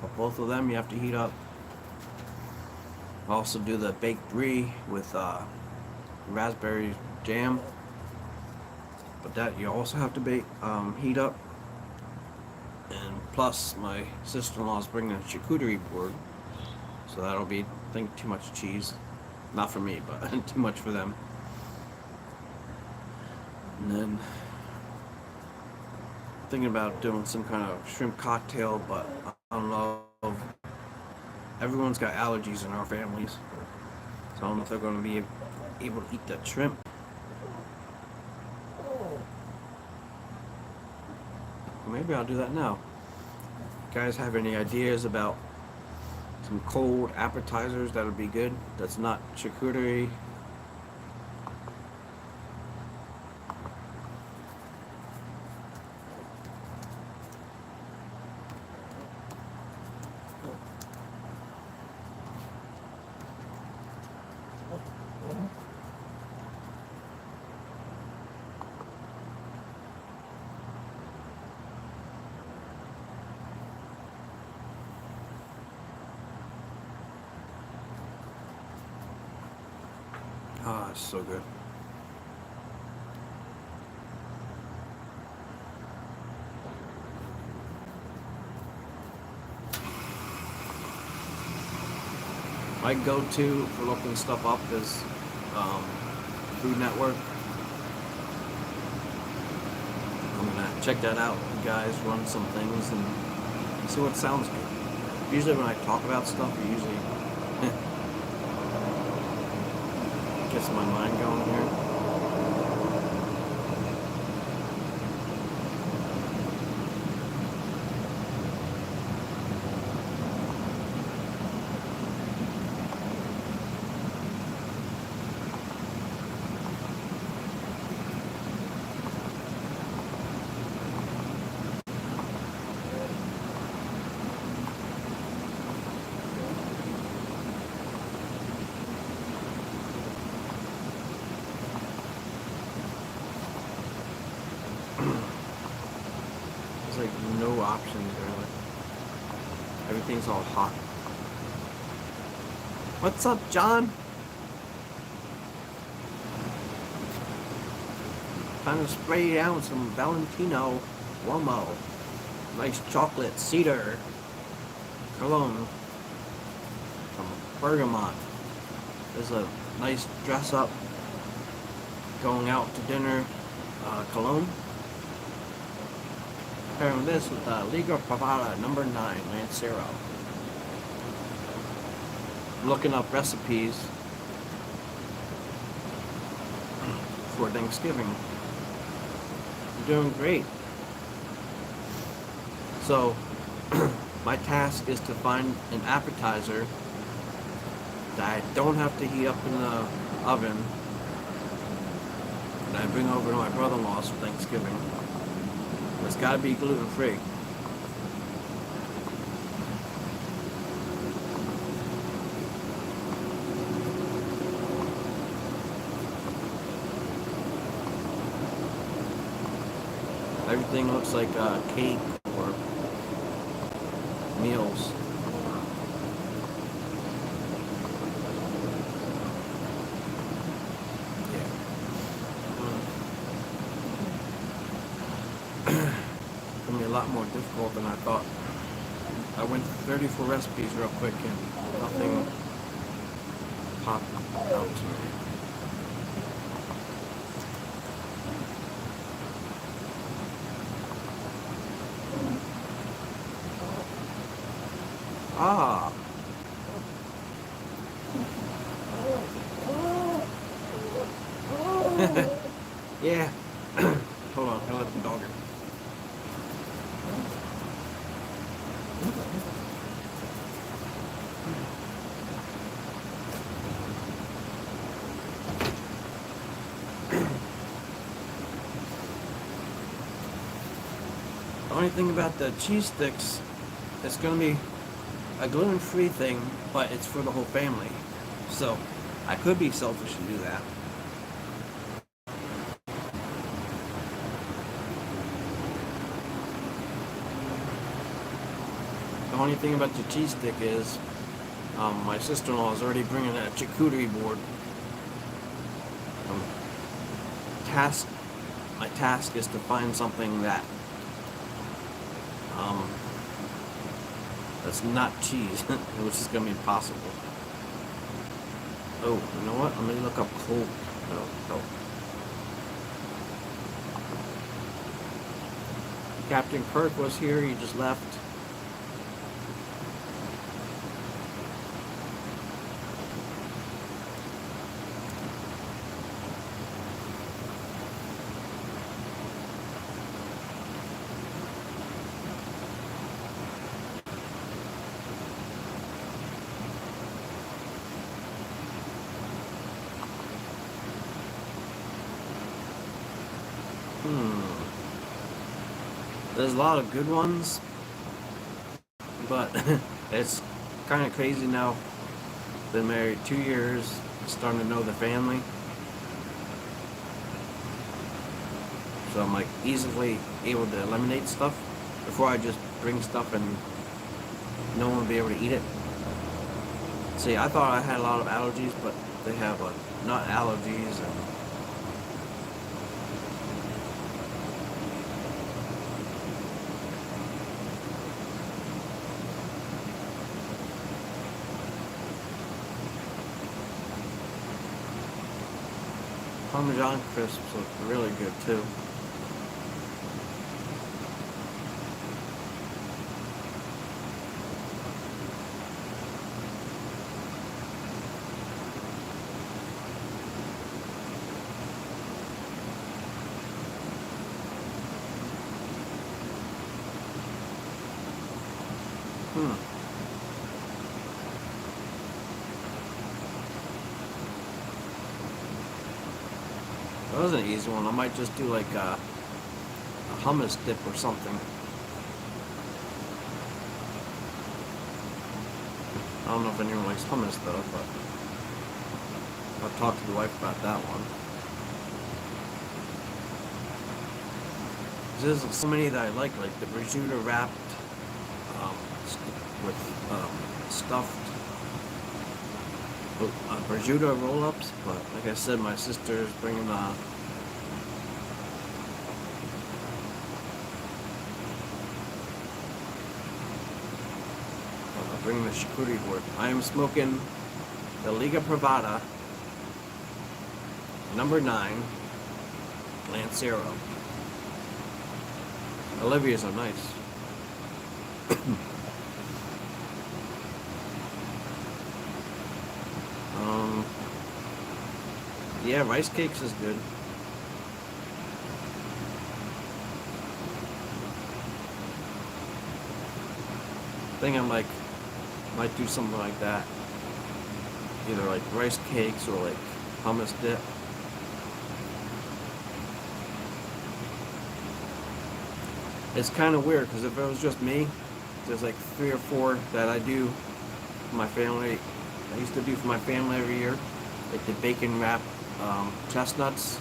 Speaker 1: But both of them you have to heat up. I also do the baked brie with raspberry jam, but that you also have to heat up. And plus, my sister-in-law's bringing a charcuterie board, so that'll be, I think, too much cheese. Not for me, but too much for them. And then thinking about doing some kind of shrimp cocktail, but I don't know. Everyone's got allergies in our families, so I don't know if they're going to be able to eat that shrimp. Maybe I'll do that now. You guys have any ideas about some cold appetizers that would be good? That's not charcuterie. Ah, it's so good. My go-to for looking stuff up is Food Network. I'm gonna check that out. You guys run some things and see what sounds good. Usually when I talk about stuff, it usually gets my mind going here. There's like no options really. Everything's all hot. What's up, John? Time to spray down some Valentino Uomo. Nice chocolate cedar cologne from Bergamot. There's a nice dress up going out to dinner cologne. Pairing this with Liga Privada number 9 Lancero. looking up recipes for Thanksgiving. You're doing great. So, my task is to find an appetizer that I don't have to heat up in the oven, that I bring over to my brother-in-law's for Thanksgiving. It's gotta be gluten-free. Everything looks like cake or meals. Yeah. It's gonna be a lot more difficult than I thought. I went through 34 recipes real quick and nothing popped out to me. Ah. Yeah. Hold on, I'll let the dog in. The only thing about the cheese sticks, it's gonna be a gluten-free thing, but it's for the whole family. So I could be selfish and do that. The only thing about the cheese stick is my sister-in-law is already bringing a charcuterie board. My task is to find something that that's not cheese, which is going to be impossible. Oh, you know what? Let me look up cold. No. Captain Kirk was here. He just left. There's a lot of good ones, but it's kind of crazy now. Been married 2 years, starting to know the family. So I'm like easily able to eliminate stuff before I just bring stuff and no one will be able to eat it. See, I thought I had a lot of allergies, but they have nut allergies and Parmesan crisps look really good too. That was an easy one. I might just do like a hummus dip or something. I don't know if anyone likes hummus though, but I'll talk to the wife about that one. There's so many that I like the prosciutto wrapped with stuffed prosciutto roll-ups, but like I said, my sister's bringing bringing the charcuterie board. I am smoking the Liga Privada number 9 Lancero. Olivia's are nice. Yeah, rice cakes is good. I think I'm like, might do something like that. Either like rice cakes or like hummus dip. It's kind of weird because if it was just me, there's like 3 or 4 that I do for my family. I used to do for my family every year, like the bacon wrapped chestnuts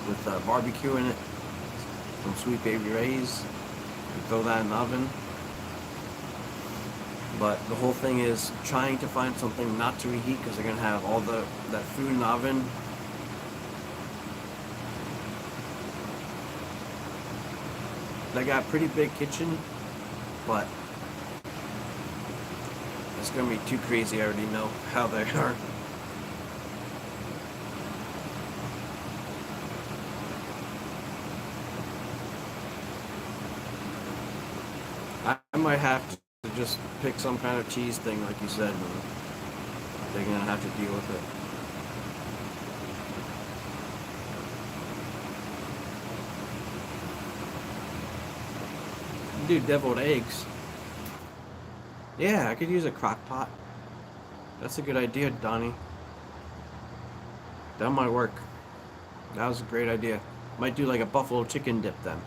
Speaker 1: with barbecue in it, some Sweet Baby Ray's, and throw that in the oven. But the whole thing is trying to find something not to reheat because they're gonna have all that food in the oven. They got a pretty big kitchen, but it's gonna be too crazy. I already know how they are. I might have to just pick some kind of cheese thing, like you said, and they're gonna have to deal with it. Do deviled eggs. Yeah, I could use a crock pot. That's a good idea, Donnie. That might work. That was a great idea. Might do like a buffalo chicken dip then.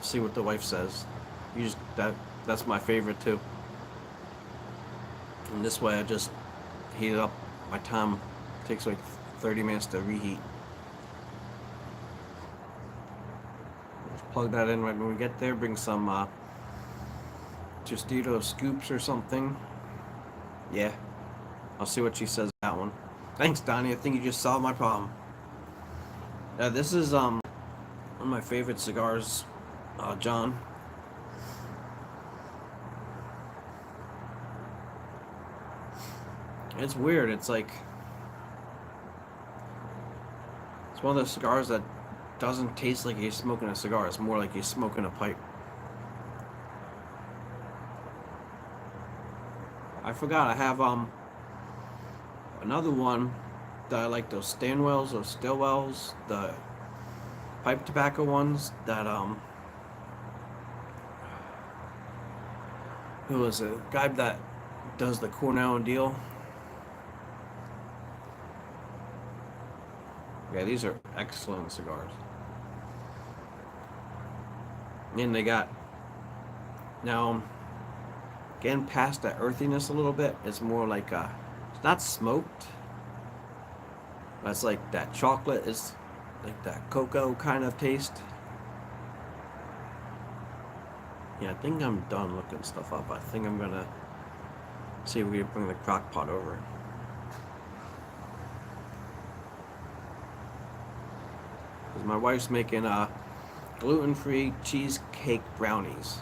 Speaker 1: See what the wife says. You just that's my favorite too. And this way I just heat it up. My time takes like 30 minutes to reheat. Just plug that in right when we get there. Bring some Tostito scoops or something. Yeah, I'll see what she says about that one. Thanks, Donnie. I think you just solved my problem. Yeah, this is one of my favorite cigars, John. It's weird. It's like it's one of those cigars that doesn't taste like you're smoking a cigar. It's more like you're smoking a pipe. I forgot. I have another one that I like, those Stanwells or Stillwells, the pipe tobacco ones that who was a guy that does the Cornell and deal. Yeah, these are excellent cigars. And they got now getting past that earthiness a little bit. It's more like it's not smoked, but it's like that chocolate. It's like that cocoa kind of taste. Yeah, I think I'm done looking stuff up. I think I'm gonna see if we can bring the crock pot over. Because my wife's making gluten-free cheesecake brownies.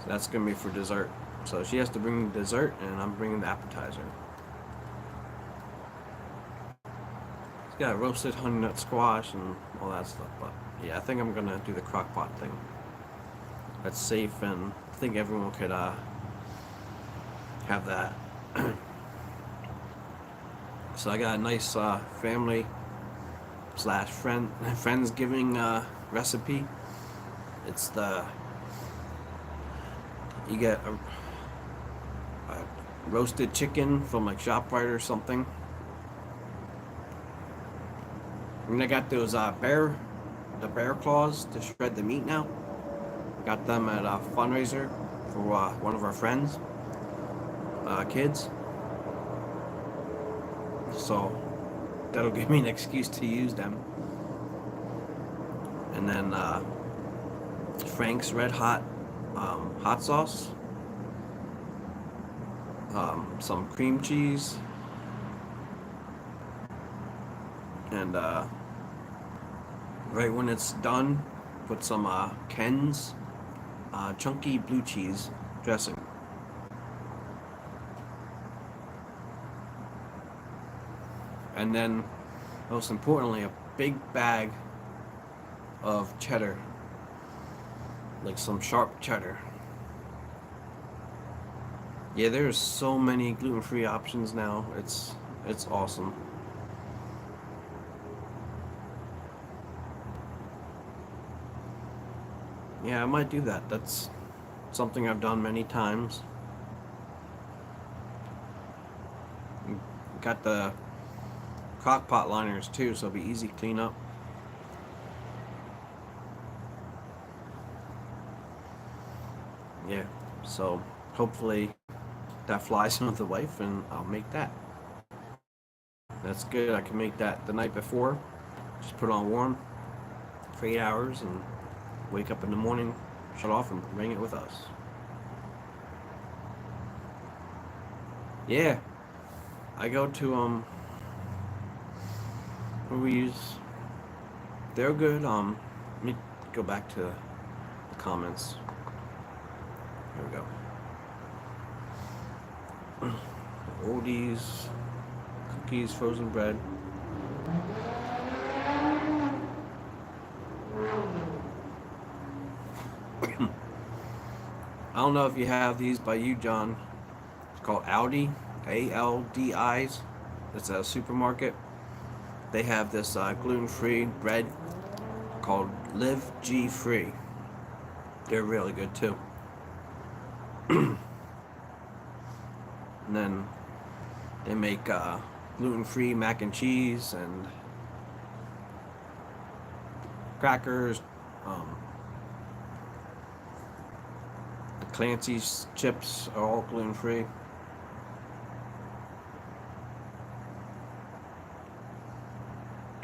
Speaker 1: So that's gonna be for dessert. So she has to bring the dessert, and I'm bringing the appetizer. It's got roasted honey nut squash and all that stuff, but yeah, I think I'm gonna do the crock pot thing. That's safe, and I think everyone could have that. So I got a nice family slash friendsgiving recipe. It's you get a roasted chicken from like ShopRite or something. And I got those the bear claws to shred the meat now. Got them at a fundraiser for one of our friends, kids. So that'll give me an excuse to use them. And then Frank's Red Hot hot sauce, some cream cheese, and right when it's done, put some Ken's chunky blue cheese dressing. And then, most importantly, a big bag of cheddar, like some sharp cheddar. Yeah, there's so many gluten-free options now. It's awesome. Yeah, I might do that. That's something I've done many times. Got the crock pot liners too, so it'll be easy to clean up. Yeah, so hopefully that flies with the wife, and I'll make that. That's good. I can make that the night before. Just put it on warm for 8 hours, and wake up in the morning, shut off, and bring it with us. Yeah, I go to where we use. They're good. Let me go back to the comments. Here we go. Oldies, cookies, frozen bread. I don't know if you have these by you, John. It's called Aldi, ALDI's. It's a supermarket. They have this gluten-free bread called Live G Free. They're really good too. And then they make gluten-free mac and cheese and crackers. Um, the Clancy's chips are all gluten-free.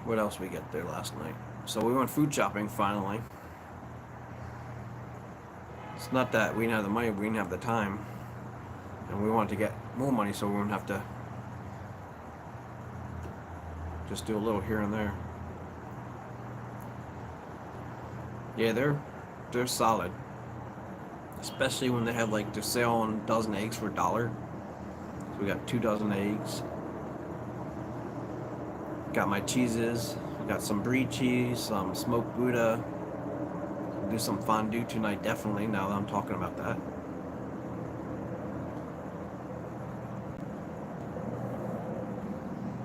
Speaker 1: What else we get there last night? So we went food shopping finally. It's not that we didn't have the money, we didn't have the time. And we wanted to get more money so we wouldn't have to just do a little here and there. Yeah, they're solid. Especially when they have like their sale on a dozen eggs for $1. So we got 2 dozen eggs. Got my cheeses. We got some brie cheese, some smoked Gouda. Do some fondue tonight, definitely, now that I'm talking about that.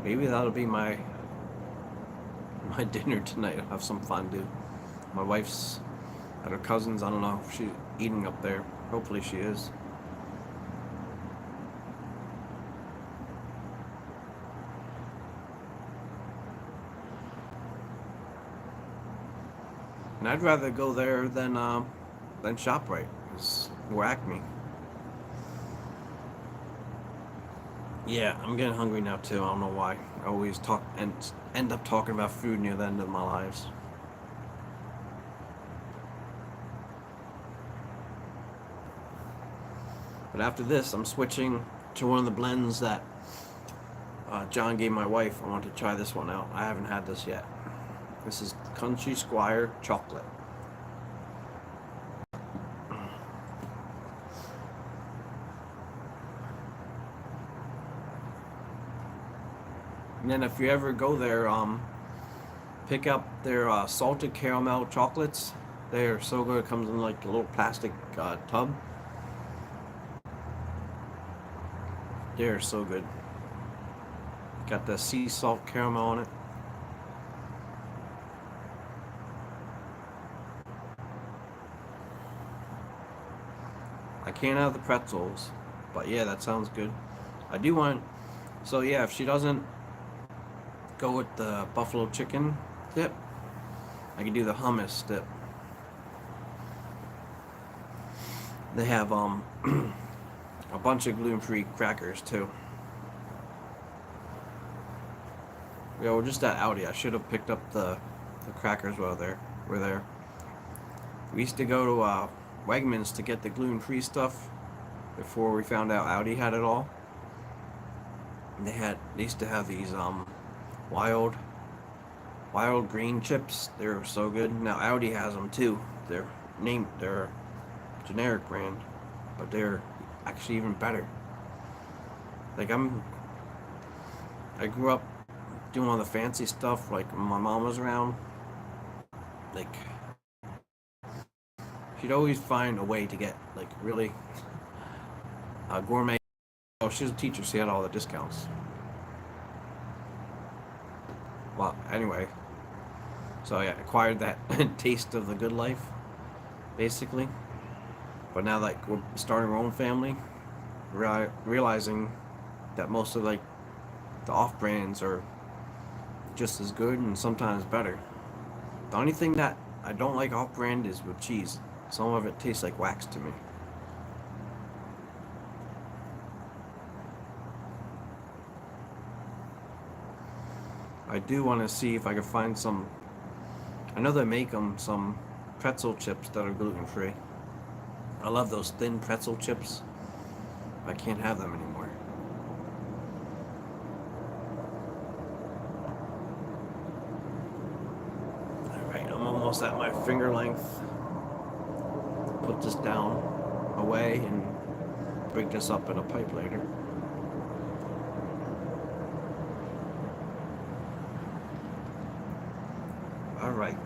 Speaker 1: Maybe that'll be my dinner tonight. I'll have some fondue. My wife's at her cousin's. I don't know if she's eating up there. Hopefully she is. And I'd rather go there than ShopRite. It's more Acme. Yeah, I'm getting hungry now too. I don't know why. I always talk and end up talking about food near the end of my lives. But after this, I'm switching to one of the blends that John gave my wife. I want to try this one out. I haven't had this yet. This is Country Squire Chocolate. And then if you ever go there, pick up their salted caramel chocolates. They're so good. It comes in like a little plastic tub. They're so good. Got the sea salt caramel on it. I can't have the pretzels, but yeah, that sounds good. I do want. So yeah, if she doesn't go with the buffalo chicken dip, I can do the hummus dip. They have a bunch of gluten-free crackers too. Yeah, we're just at Audi. I should have picked up the crackers while we're there. We used to go to Wegmans to get the gluten-free stuff before we found out Audi had it all. And they used to have these wild green chips. They're so good. Now Audi has them too. They're generic brand, but they're actually even better. Like I grew up doing all the fancy stuff. Like when my mom was around, like she'd always find a way to get like really Gourmet. Oh, she's a teacher. She had all the discounts. Well, anyway, so yeah, acquired that taste of the good life, basically. But now, like, we're starting our own family, realizing that most of like the off brands are just as good and sometimes better. The only thing that I don't like off brand is with cheese. Some of it tastes like wax to me. I do want to see if I can find some. I know they make some pretzel chips that are gluten free. I love those thin pretzel chips. I can't have them anymore. Alright, I'm almost at my finger length. Put this down away and break this up in a pipe later. Alright.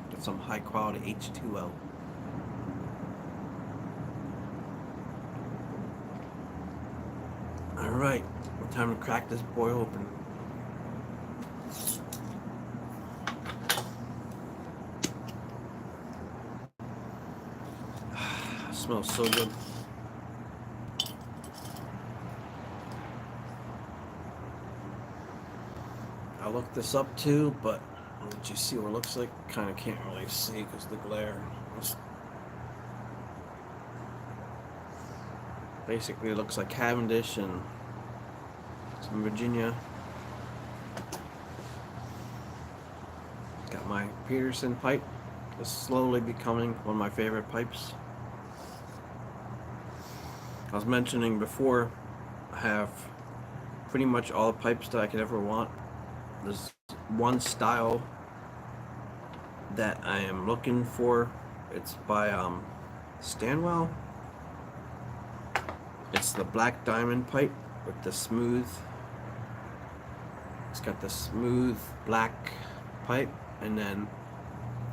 Speaker 1: Get some high quality H2O. Alright, time to crack this boy open. It smells so good. I looked this up too, but I'll let you see what it looks like. Kind of can't really see because the glare. Basically, it looks like Cavendish and some Virginia. Got my Peterson pipe. It's slowly becoming one of my favorite pipes. I was mentioning before, I have pretty much all the pipes that I could ever want. There's one style that I am looking for. It's by Stanwell. It's the black diamond pipe with the smooth. It's got the smooth black pipe, and then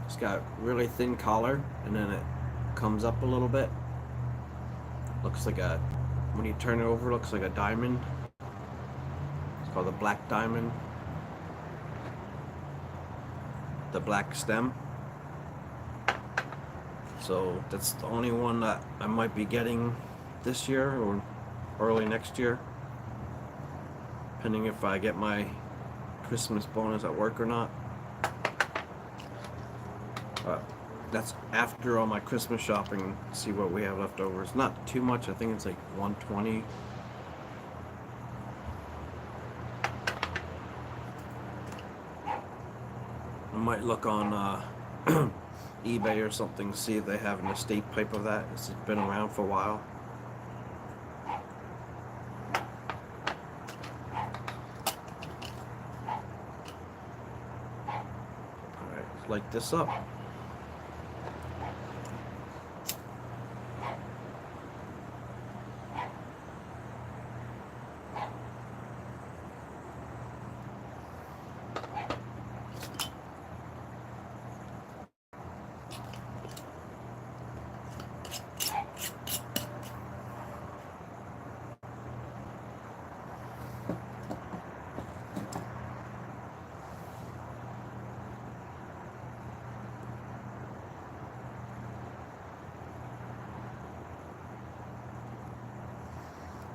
Speaker 1: it's got really thin collar, and then it comes up a little bit. Looks like a, when you turn it over, it looks like a diamond. It's called the black diamond. The black stem. So that's the only one that I might be getting this year or early next year, depending if I get my Christmas bonus at work or not. That's after all my Christmas shopping. See what we have left over. It's not too much. I think it's like $120. I might look on eBay or something, see if they have an estate pipe of that. It's been around for a while. Alright, light this up.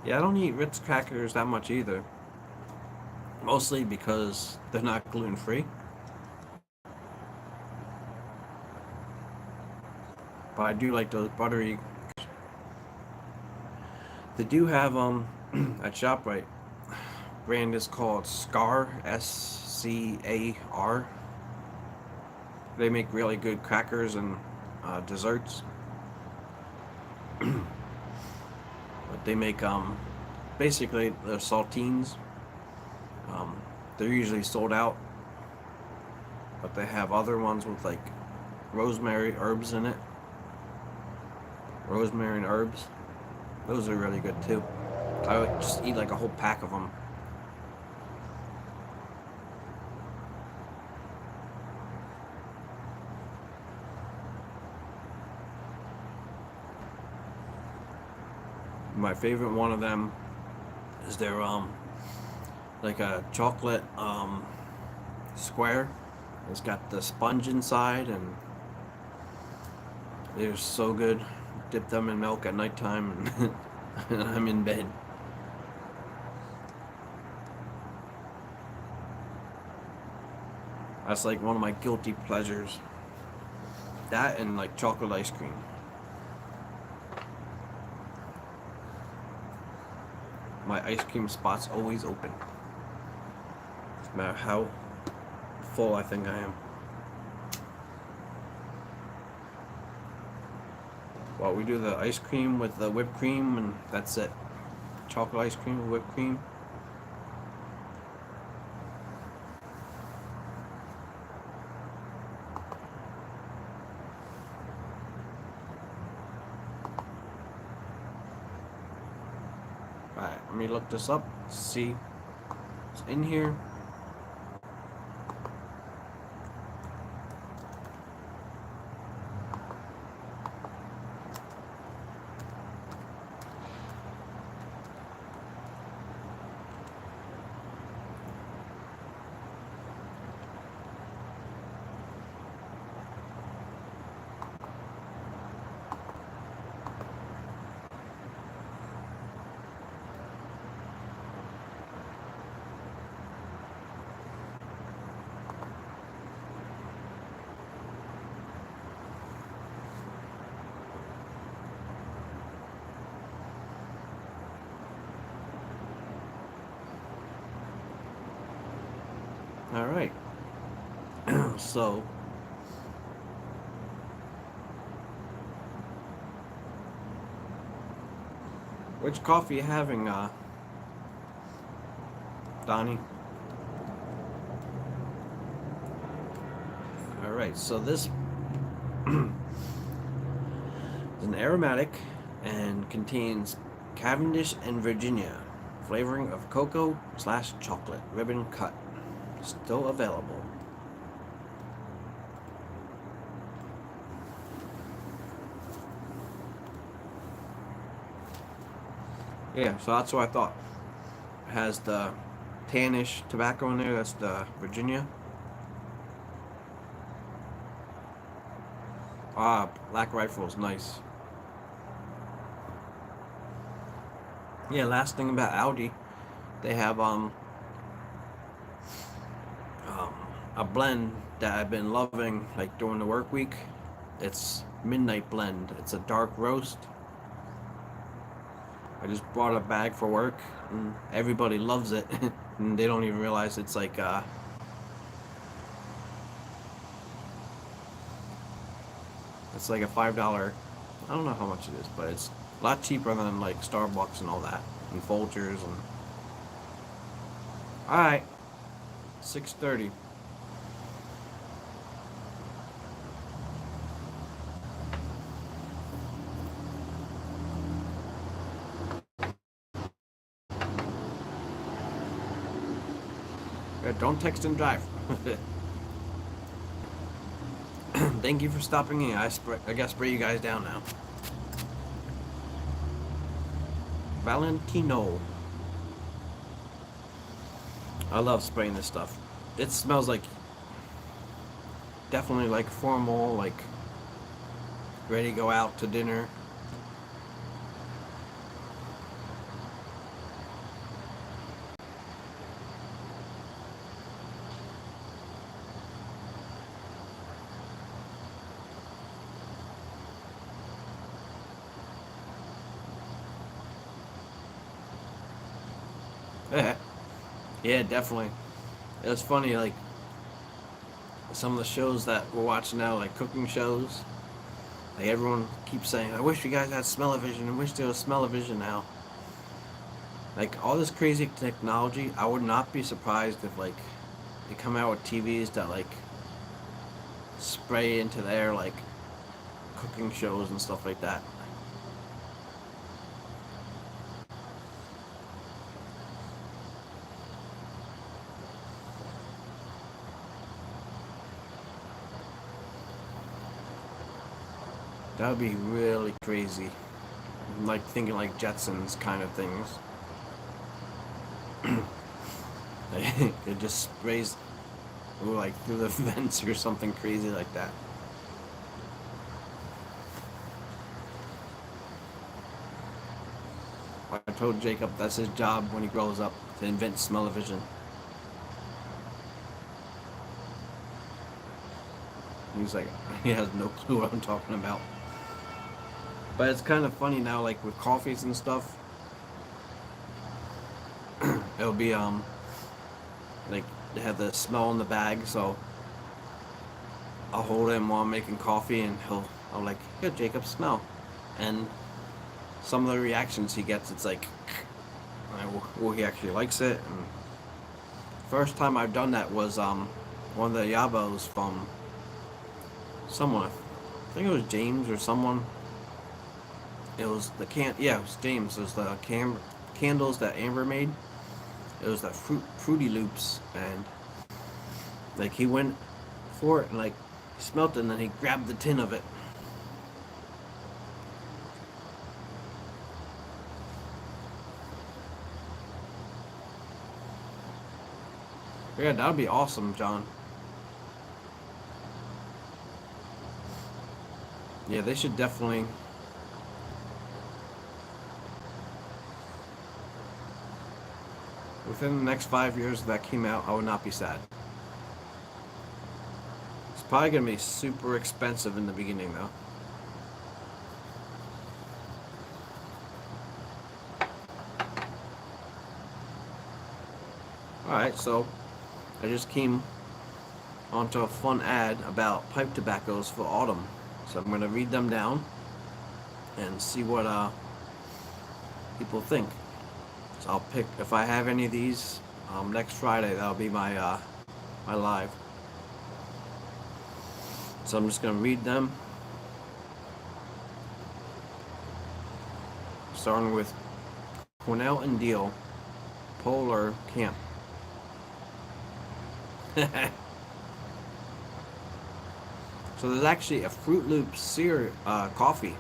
Speaker 1: Yeah, I don't eat Ritz crackers that much either. Mostly because they're not gluten free. But I do like those buttery. They do have at ShopRite. Brand is called Scar, SCAR. They make really good crackers and desserts. But they make basically they're saltines. They're usually sold out, but they have other ones with like rosemary herbs in it. Rosemary and herbs. Those are really good too. I would just eat like a whole pack of them. My favorite one of them is their like a chocolate square. It's got the sponge inside, and they're so good. Dip them in milk at nighttime, and I'm in bed. That's like one of my guilty pleasures. That and like chocolate ice cream. My ice cream spot's always open. No matter how full I think I am. Well, we do the ice cream with the whipped cream, and that's it. Chocolate ice cream with whipped cream. Alright, let me look this up, see what's in here. Alright. So which coffee you having, Donnie? Alright, so this is an aromatic and contains Cavendish and Virginia, flavoring of cocoa / chocolate, ribbon cut. Still available. Yeah, so that's what I thought. It has the tannish tobacco in there, that's the Virginia. Ah, Black Rifle is nice. Yeah, last thing about Audi, they have a blend that I've been loving, like during the work week. It's Midnight Blend. It's a dark roast. I just brought a bag for work, and everybody loves it, and they don't even realize it's like it's like a $5. I don't know how much it is, but it's a lot cheaper than like Starbucks and all that, and Folgers and. All right, 6:30. Don't text and drive. Thank you for stopping in. I gotta spray you guys down now. Valentino. I love spraying this stuff. It smells like definitely like formal, like ready to go out to dinner. Yeah, yeah, definitely. It was funny, like some of the shows that we're watching now, like cooking shows. Like everyone keeps saying, "I wish you guys had smell-o-vision. I wish there was smell-o-vision now." Like all this crazy technology, I would not be surprised if like they come out with TVs that like spray into their like cooking shows and stuff like that. That would be really crazy. like thinking like Jetsons kind of things. It just sprays like through the vents or something crazy like that. I told Jacob that's his job when he grows up, to invent smell-o-vision. He's like, he has no clue what I'm talking about. But it's kind of funny now, like with coffees and stuff. It'll be like they have the smell in the bag, so I'll hold him while I'm making coffee, and I'll like, here, Jacob, smell. And some of the reactions he gets, it's like, well, he actually likes it. And first time I've done that was one of the yabos from someone. I think it was James or someone. It was the yeah, it was James. It was the candles that Amber made. It was the Fruity Loops, and like he went for it and like he smelt it, and then he grabbed the tin of it. Yeah, that would be awesome, John. Yeah, they should definitely. Within the next 5 years if that came out, I would not be sad. It's probably going to be super expensive in the beginning, though. Alright, so I just came onto a fun ad about pipe tobaccos for autumn. So I'm going to read them down and see what people think. So I'll pick, if I have any of these, next Friday, that'll be my my live. So I'm just going to read them. Starting with Cornell and Deal, Polar Camp. So there's actually a Fruit Loops coffee.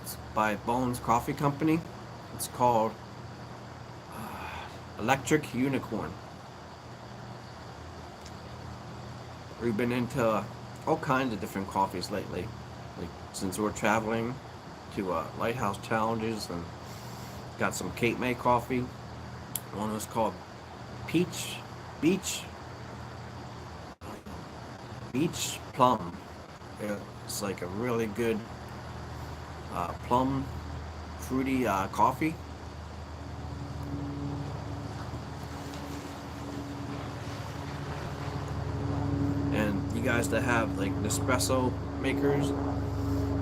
Speaker 1: It's by Bones Coffee Company. It's called Electric Unicorn. We've been into all kinds of different coffees lately, like since we're traveling to Lighthouse Challenges, and got some Cape May coffee. One was called Beach Plum. It's like a really good plum fruity coffee. And you guys that have like Nespresso makers,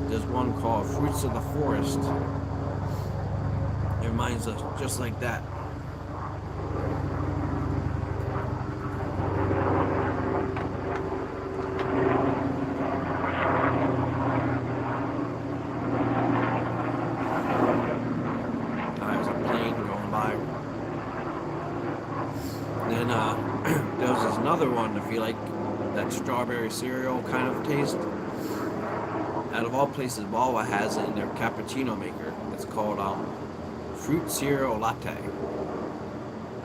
Speaker 1: there's one called Fruits of the Forest. It reminds us just like that. There's a plane going by. Then there's another one, if you like that strawberry cereal kind of taste. Out of all places, Wawa has it in their cappuccino maker. It's called Fruit Cereal Latte.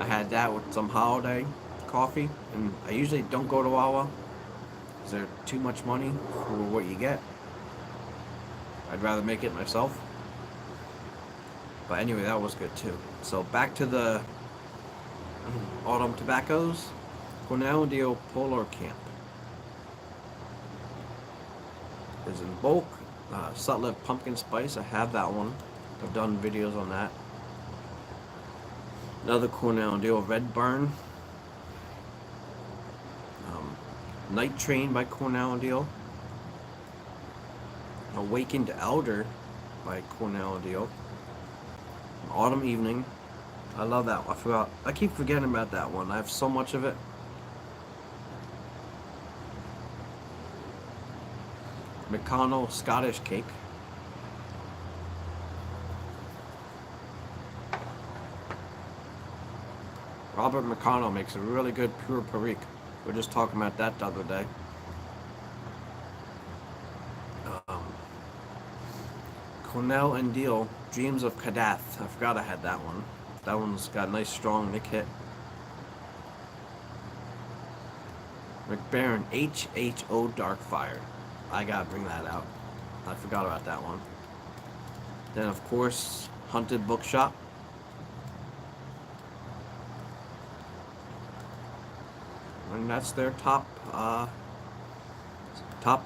Speaker 1: I had that with some holiday coffee, and I usually don't go to Wawa because they're too much money for what you get. I'd rather make it myself. But anyway, that was good too. So back to the autumn tobaccos. Cornell and Deal Polar Camp is in bulk. Sutliff Pumpkin Spice, I have that one. I've done videos on that. Another Cornell and Deal Red Burn. Night Train by Cornell and Deal. Awakened Elder by Cornell and Deal. Autumn Evening. I love that one. I keep forgetting about that one. I have so much of it. McConnell Scottish Cake. Robert McConnell makes a really good pure Perique. We were just talking about that the other day. Cornell and Deal, Dreams of Kadath. I forgot I had that one. That one's got a nice strong nick hit. McBaron HHO Darkfire. I gotta bring that out. I forgot about that one. Then of course, Hunted Bookshop. And that's their top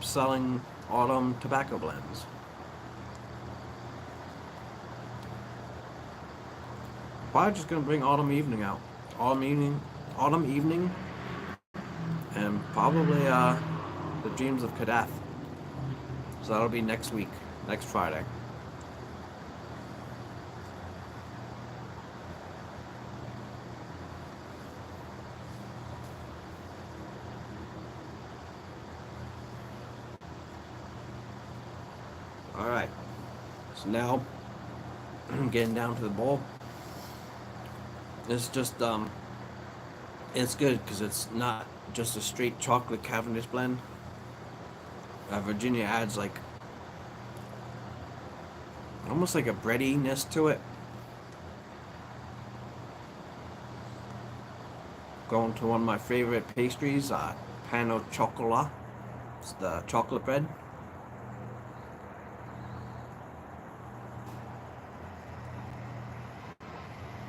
Speaker 1: selling autumn tobacco blends. Probably just gonna bring Autumn Evening out. Autumn Evening, and probably the Dreams of Kadath. So that'll be next week, next Friday. All right. So now I'm getting down to the bowl. It's just it's good because it's not just a straight chocolate Cavendish blend. Virginia adds like almost like a breadiness to it. Going to one of my favorite pastries, pan au chocolat. It's the chocolate bread.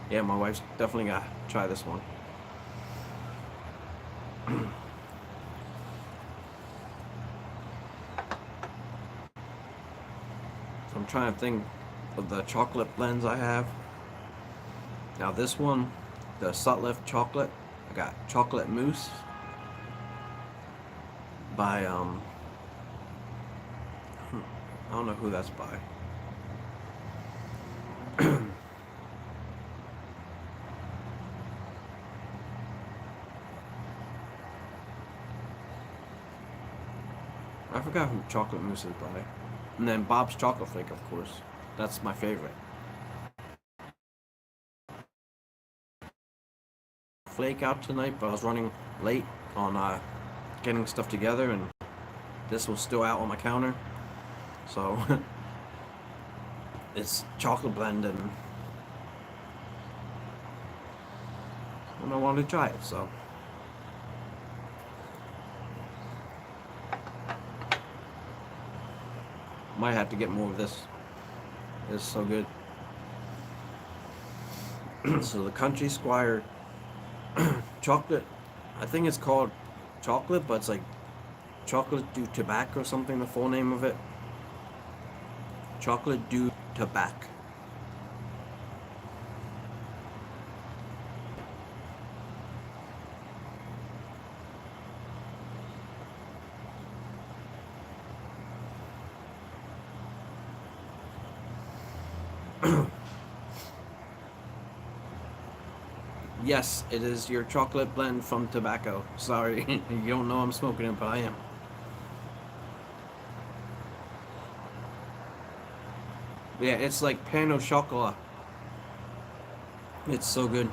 Speaker 1: Yeah, my wife's definitely gotta try this one. So I'm trying to think of the chocolate blends I have. Now this one, the Sutliff chocolate, I got chocolate mousse by I don't know who that's by. I forgot who Chocolate Mousse is by. And then Bob's Chocolate Flake, of course. That's my favorite. Flake out tonight, but I was running late on getting stuff together, and this was still out on my counter. So it's chocolate blend, and I wanted to try it, so. Might have to get more of this. It's so good. So the Country Squire chocolate, I think it's called chocolate, but it's like chocolate du tabac or something, the full name of it. Chocolate du tabac. Yes, it is your chocolate blend from tobacco. Sorry, you don't know I'm smoking it, but I am. Yeah, it's like pan au chocolat. It's so good.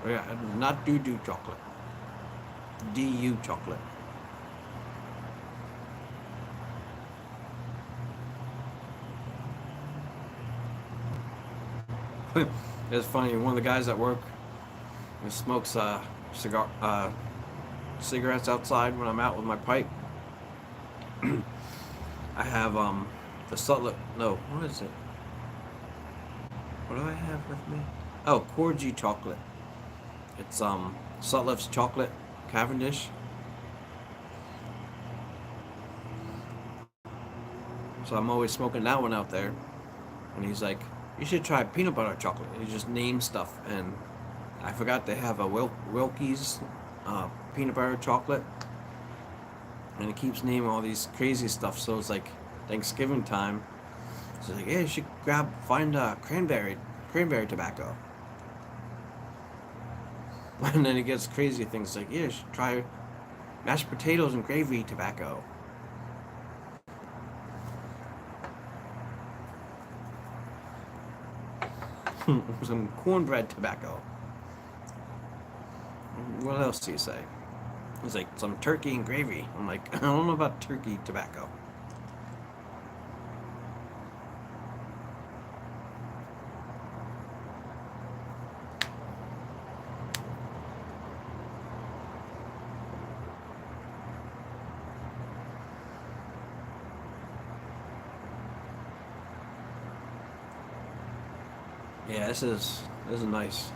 Speaker 1: Yeah, not doo-doo chocolate. DU chocolate. It's funny, one of the guys at work smokes cigarettes outside when I'm out with my pipe. I have the Sutliff. No, what is it? What do I have with me? Oh, Corgi chocolate. It's Sutliff's chocolate Cavendish. So I'm always smoking that one out there. And he's like, you should try peanut butter chocolate. He just names stuff, and I forgot they have a Wilkie's peanut butter chocolate, and it keeps naming all these crazy stuff. So it's like Thanksgiving time. So it's like, yeah, you should find cranberry tobacco. And then it gets crazy things like, yeah, you should try mashed potatoes and gravy tobacco. Some cornbread tobacco. What else do you say? It's like some turkey and gravy. I'm like, I don't know about turkey tobacco. Yeah, this is nice.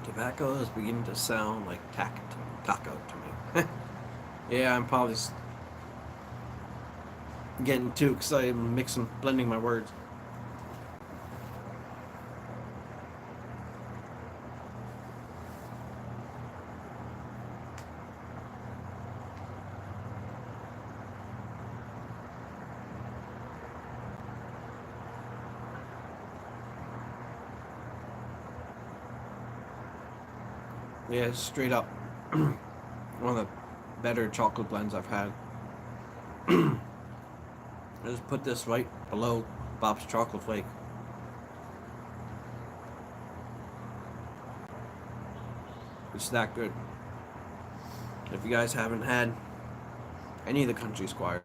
Speaker 1: Tobacco is beginning to sound like taco to me. Yeah, I'm probably getting too excited and mixing, blending my words. Yeah, it's straight up one of the better chocolate blends I've had. I just put this right below Bob's Chocolate Flake. It's that good. If you guys haven't had any of the Country Squire,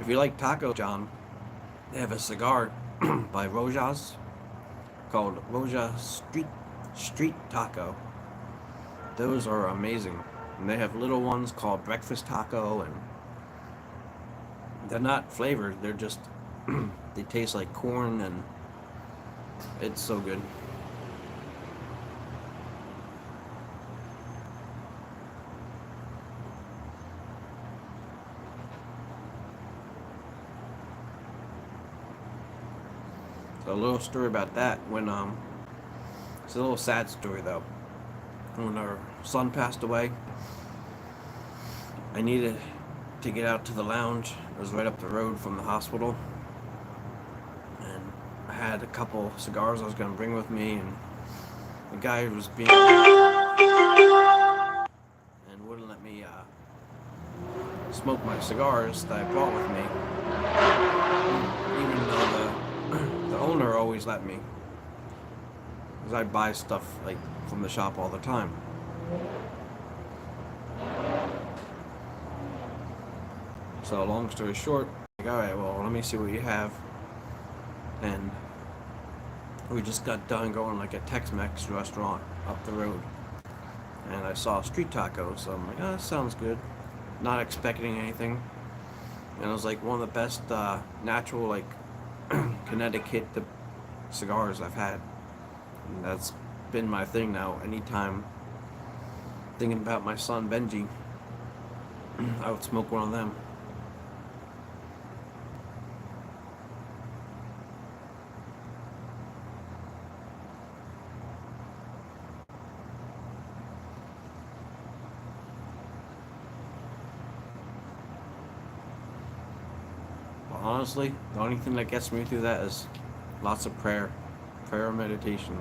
Speaker 1: if you like taco, John, they have a cigar by Rojas called Roja Street Taco. Those are amazing. And they have little ones called Breakfast Taco, and they're not flavored. They're just they taste like corn, and it's so good. So a little story about that. When it's a little sad story though. When our son passed away, I needed to get out to the lounge. It was right up the road from the hospital, and I had a couple cigars I was gonna bring with me, and the guy was being and wouldn't let me smoke my cigars that I brought with me, even though the owner always let me, because I buy stuff like from the shop all the time. So long story short, like, all right, well, let me see what you have, and we just got done going like a Tex-Mex restaurant up the road, and I saw street tacos, so I'm like, oh, that sounds good. Not expecting anything, and it was like one of the best natural like Connecticut cigars I've had. And that's been my thing now. Anytime thinking about my son Benji, I would smoke one of them. But honestly, the only thing that gets me through that is lots of prayer and meditation.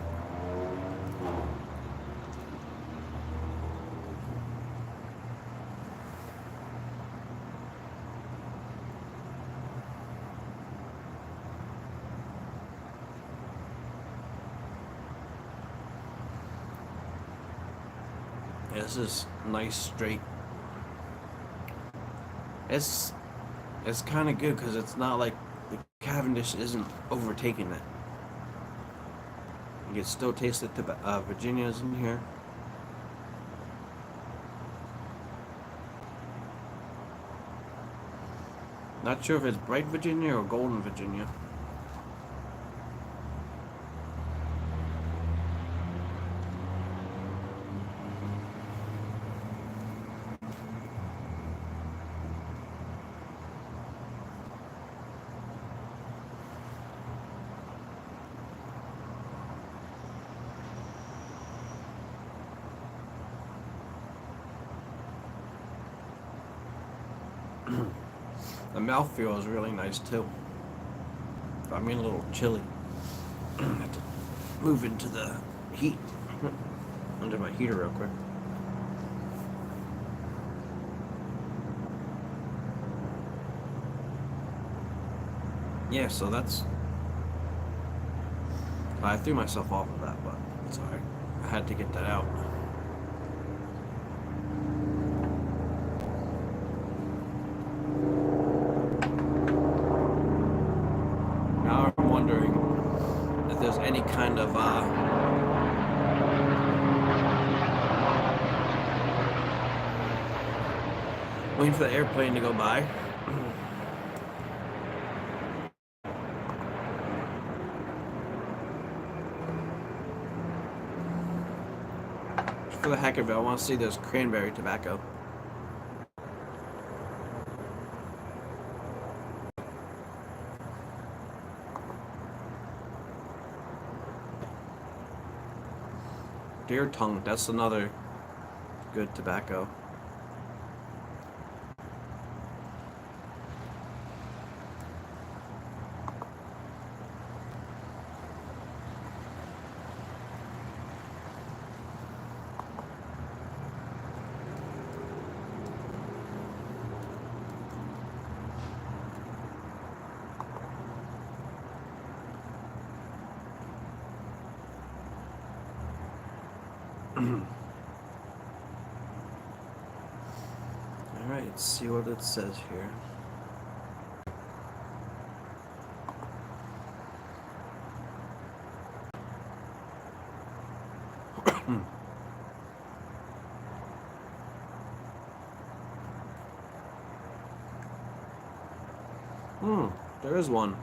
Speaker 1: Yeah, this is nice straight. It's it's kind of good because it's not like the Cavendish isn't overtaking it. You can still taste the Virginia's in here. Not sure if it's bright Virginia or golden Virginia. The mouthfeel is really nice too. Got me a little chilly. I have to move into the heat under my heater real quick. Yeah, so that's. I threw myself off of that, but it's alright. I had to get that out. Now I'm wondering if there's any kind of waiting for the airplane to go by. For the heck of it, I want to see this cranberry tobacco. Deer tongue, that's another good tobacco. Alright, let's see what it says here. There is one.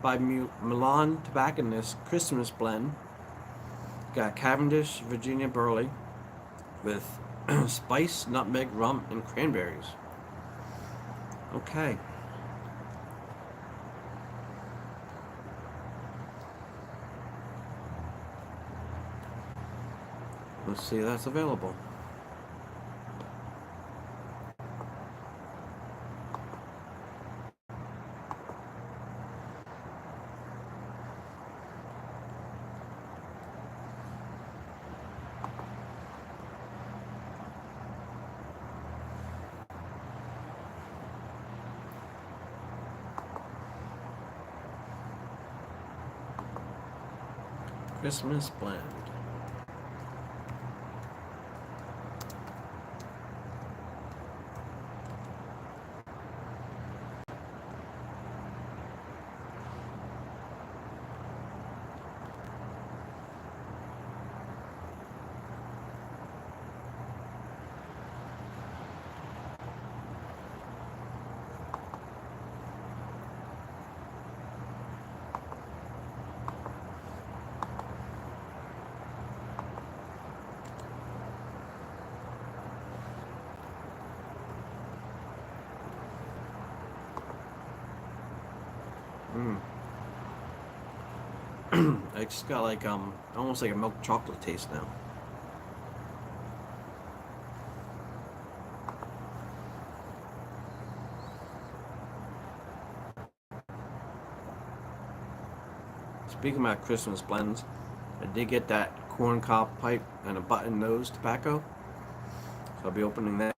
Speaker 1: By Milan Tobacconist Christmas Blend. Got Cavendish Virginia Burley with spice, nutmeg, rum, and cranberries. Okay. Let's see if that's available. Christmas Blend. It's got like almost like a milk chocolate taste now. Speaking about Christmas blends, I did get that corn cob pipe and a button nose tobacco, so I'll be opening that.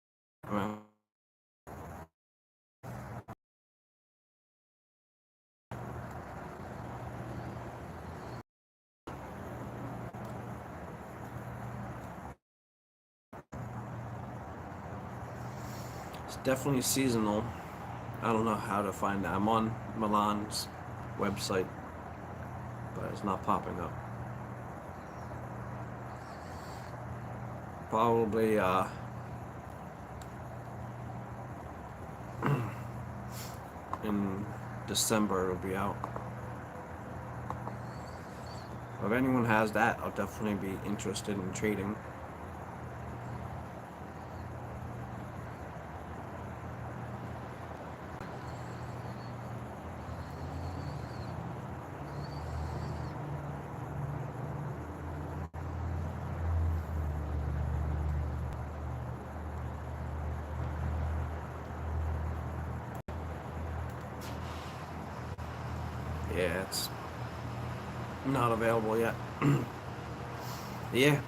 Speaker 1: It's definitely seasonal. I don't know how to find that. I'm on Milan's website, but it's not popping up. Probably in December it'll be out. If anyone has that, I'll definitely be interested in trading. Yeah, it's not available yet. Yeah.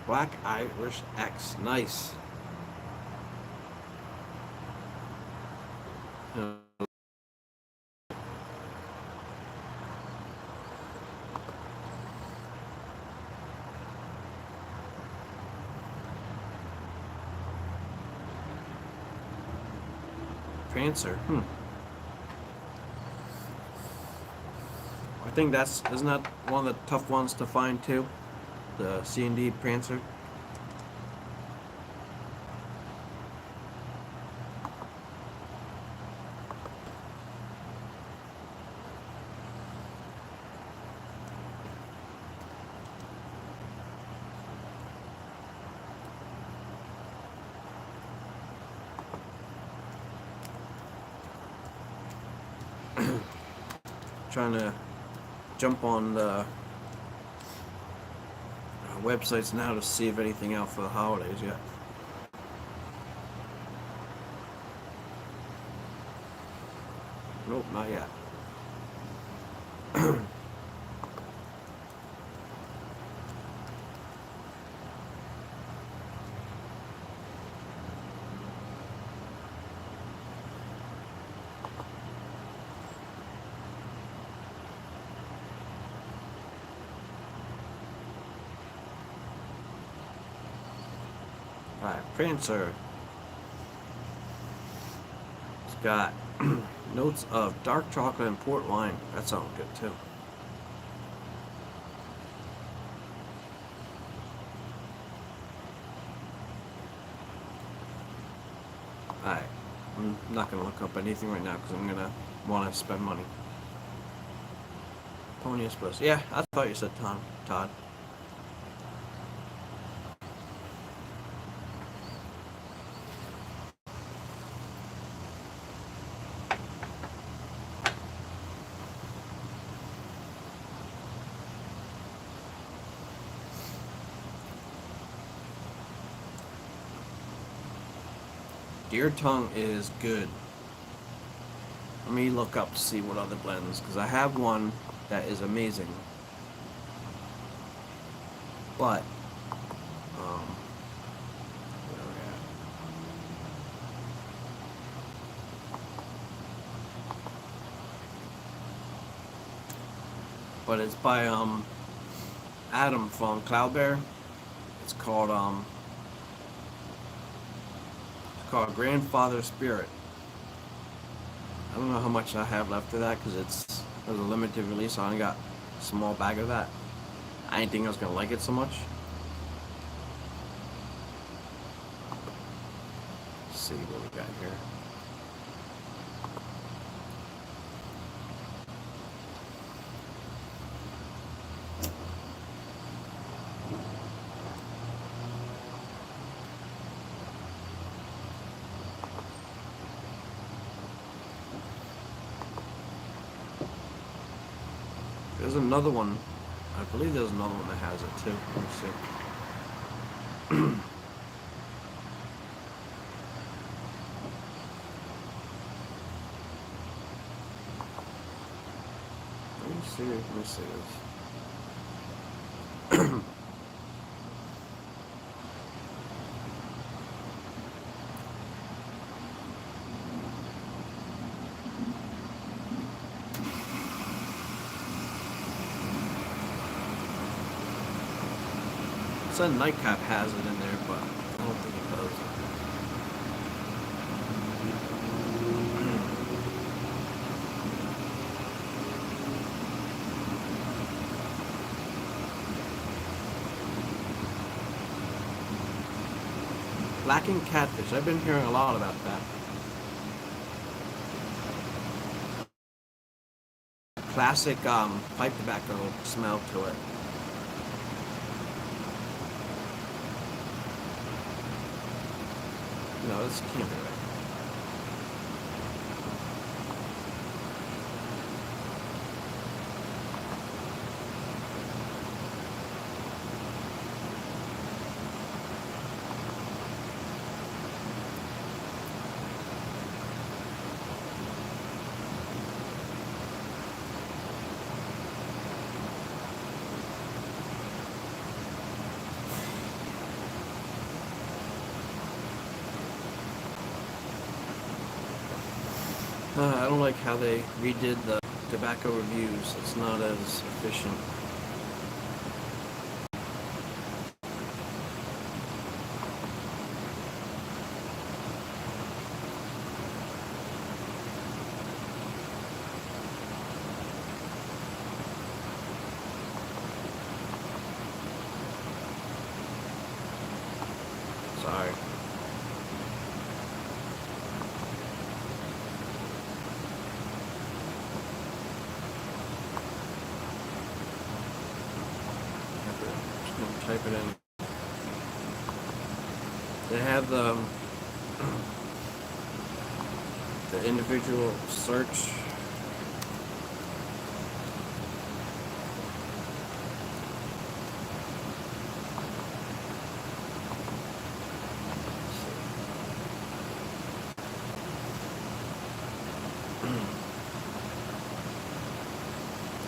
Speaker 1: Black Irish X. Nice. Prancer. I think isn't that one of the tough ones to find too? The C&D Prancer. Trying to jump on the websites now to see if anything out for the holidays yet. Nope, not yet. Alright, Prancer. It's got notes of dark chocolate and port wine. That sounds good too. Alright, I'm not going to look up anything right now because I'm going to want to spend money. Pony Espresso. Yeah, I thought you said Todd. Deer Tongue is good. Let me look up to see what other blends, because I have one that is amazing. But, where are we at? But it's by, Adam from Cloud Bear. It's called Grandfather Spirit. I don't know how much I have left of that because it was a limited release. So I only got a small bag of that. I didn't think I was gonna like it so much. Let's see what we got here. There's another one. I believe there's another one that has it too. Let me see. Let me see this. It said Nightcap has it in there, but I don't think it does. Blackened Catfish. I've been hearing a lot about that. Classic pipe tobacco smell to it. No, this can't be right. like how they redid the tobacco reviews. It's not as efficient. Sorry. Just gonna type it in. They have the individual search.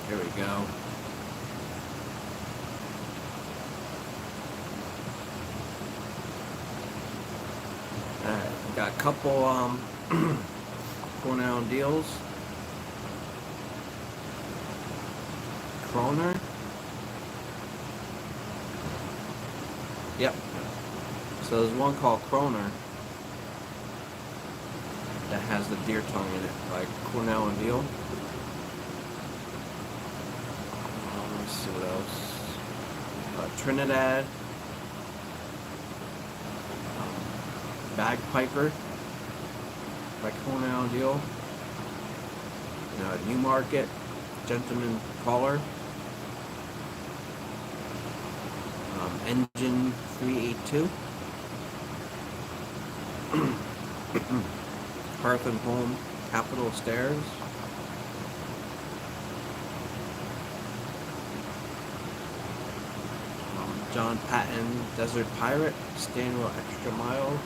Speaker 1: Here we go. Alright, got a couple Cornell deals. Kroner. Yep. So there's one called Kroner that has the deer tongue in it, like Cornell and Deal. Let me see what else. Trinidad. Bagpiper by Cornell and Deal. Newmarket Gentleman Caller. Engine 382. Hearth and Home Capitol Stairs. John Patton Desert Pirate Stanwell Extra Mile.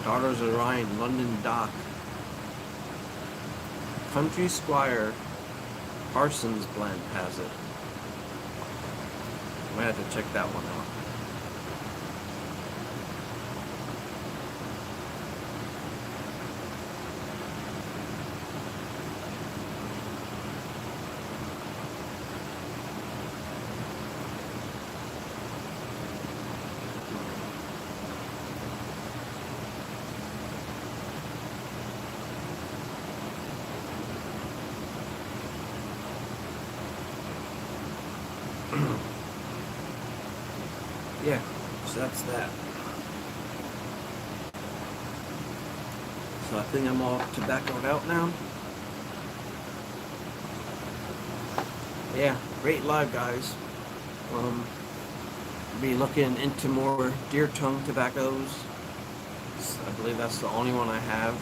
Speaker 1: Daughters of Ryan London Dock. Country Squire Parsons blend has it. Might have to check that one out. Yeah, so that's that. So I think I'm all tobaccoed out now. Yeah, great live, guys. Be looking into more deer tongue tobaccos. I believe that's the only one I have.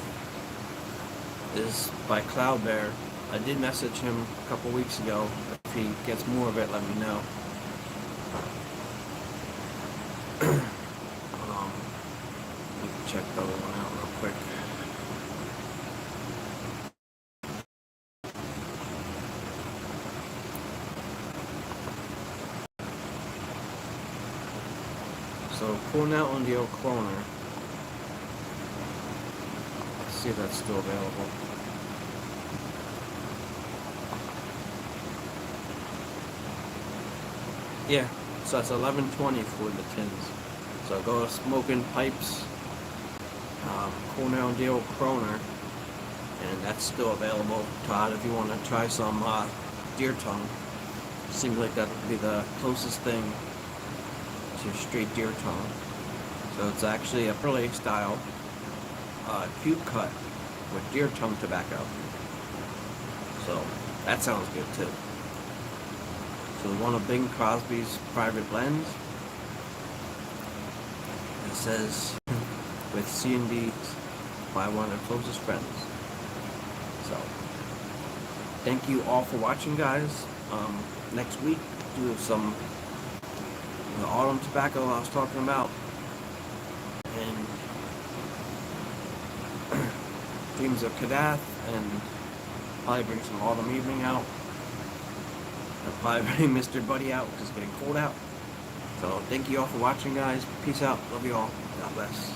Speaker 1: Is by Cloud Bear. I did message him a couple weeks ago. If he gets more of it, let me know. We can check the other one out real quick. So Cornell and Deal Cloner. Let's see if that's still available. Yeah, so that's $11.20 for the tins. So go to Smoking Pipes, Cornell and Deal Kroner, and that's still available. Todd, if you want to try some deer tongue, seems like that would be the closest thing to straight deer tongue. So it's actually a Burley style cube cut with deer tongue tobacco. So that sounds good too. So one of Bing Crosby's private blends. It says with C&D by one of the closest friends. So thank you all for watching, guys. Next week do some the autumn tobacco I was talking about, and Dreams of Kadath, and probably bring some autumn evening out. I'll probably bring Mr. Buddy out because it's getting cold out. So thank you all for watching, guys. Peace out. Love you all. God bless.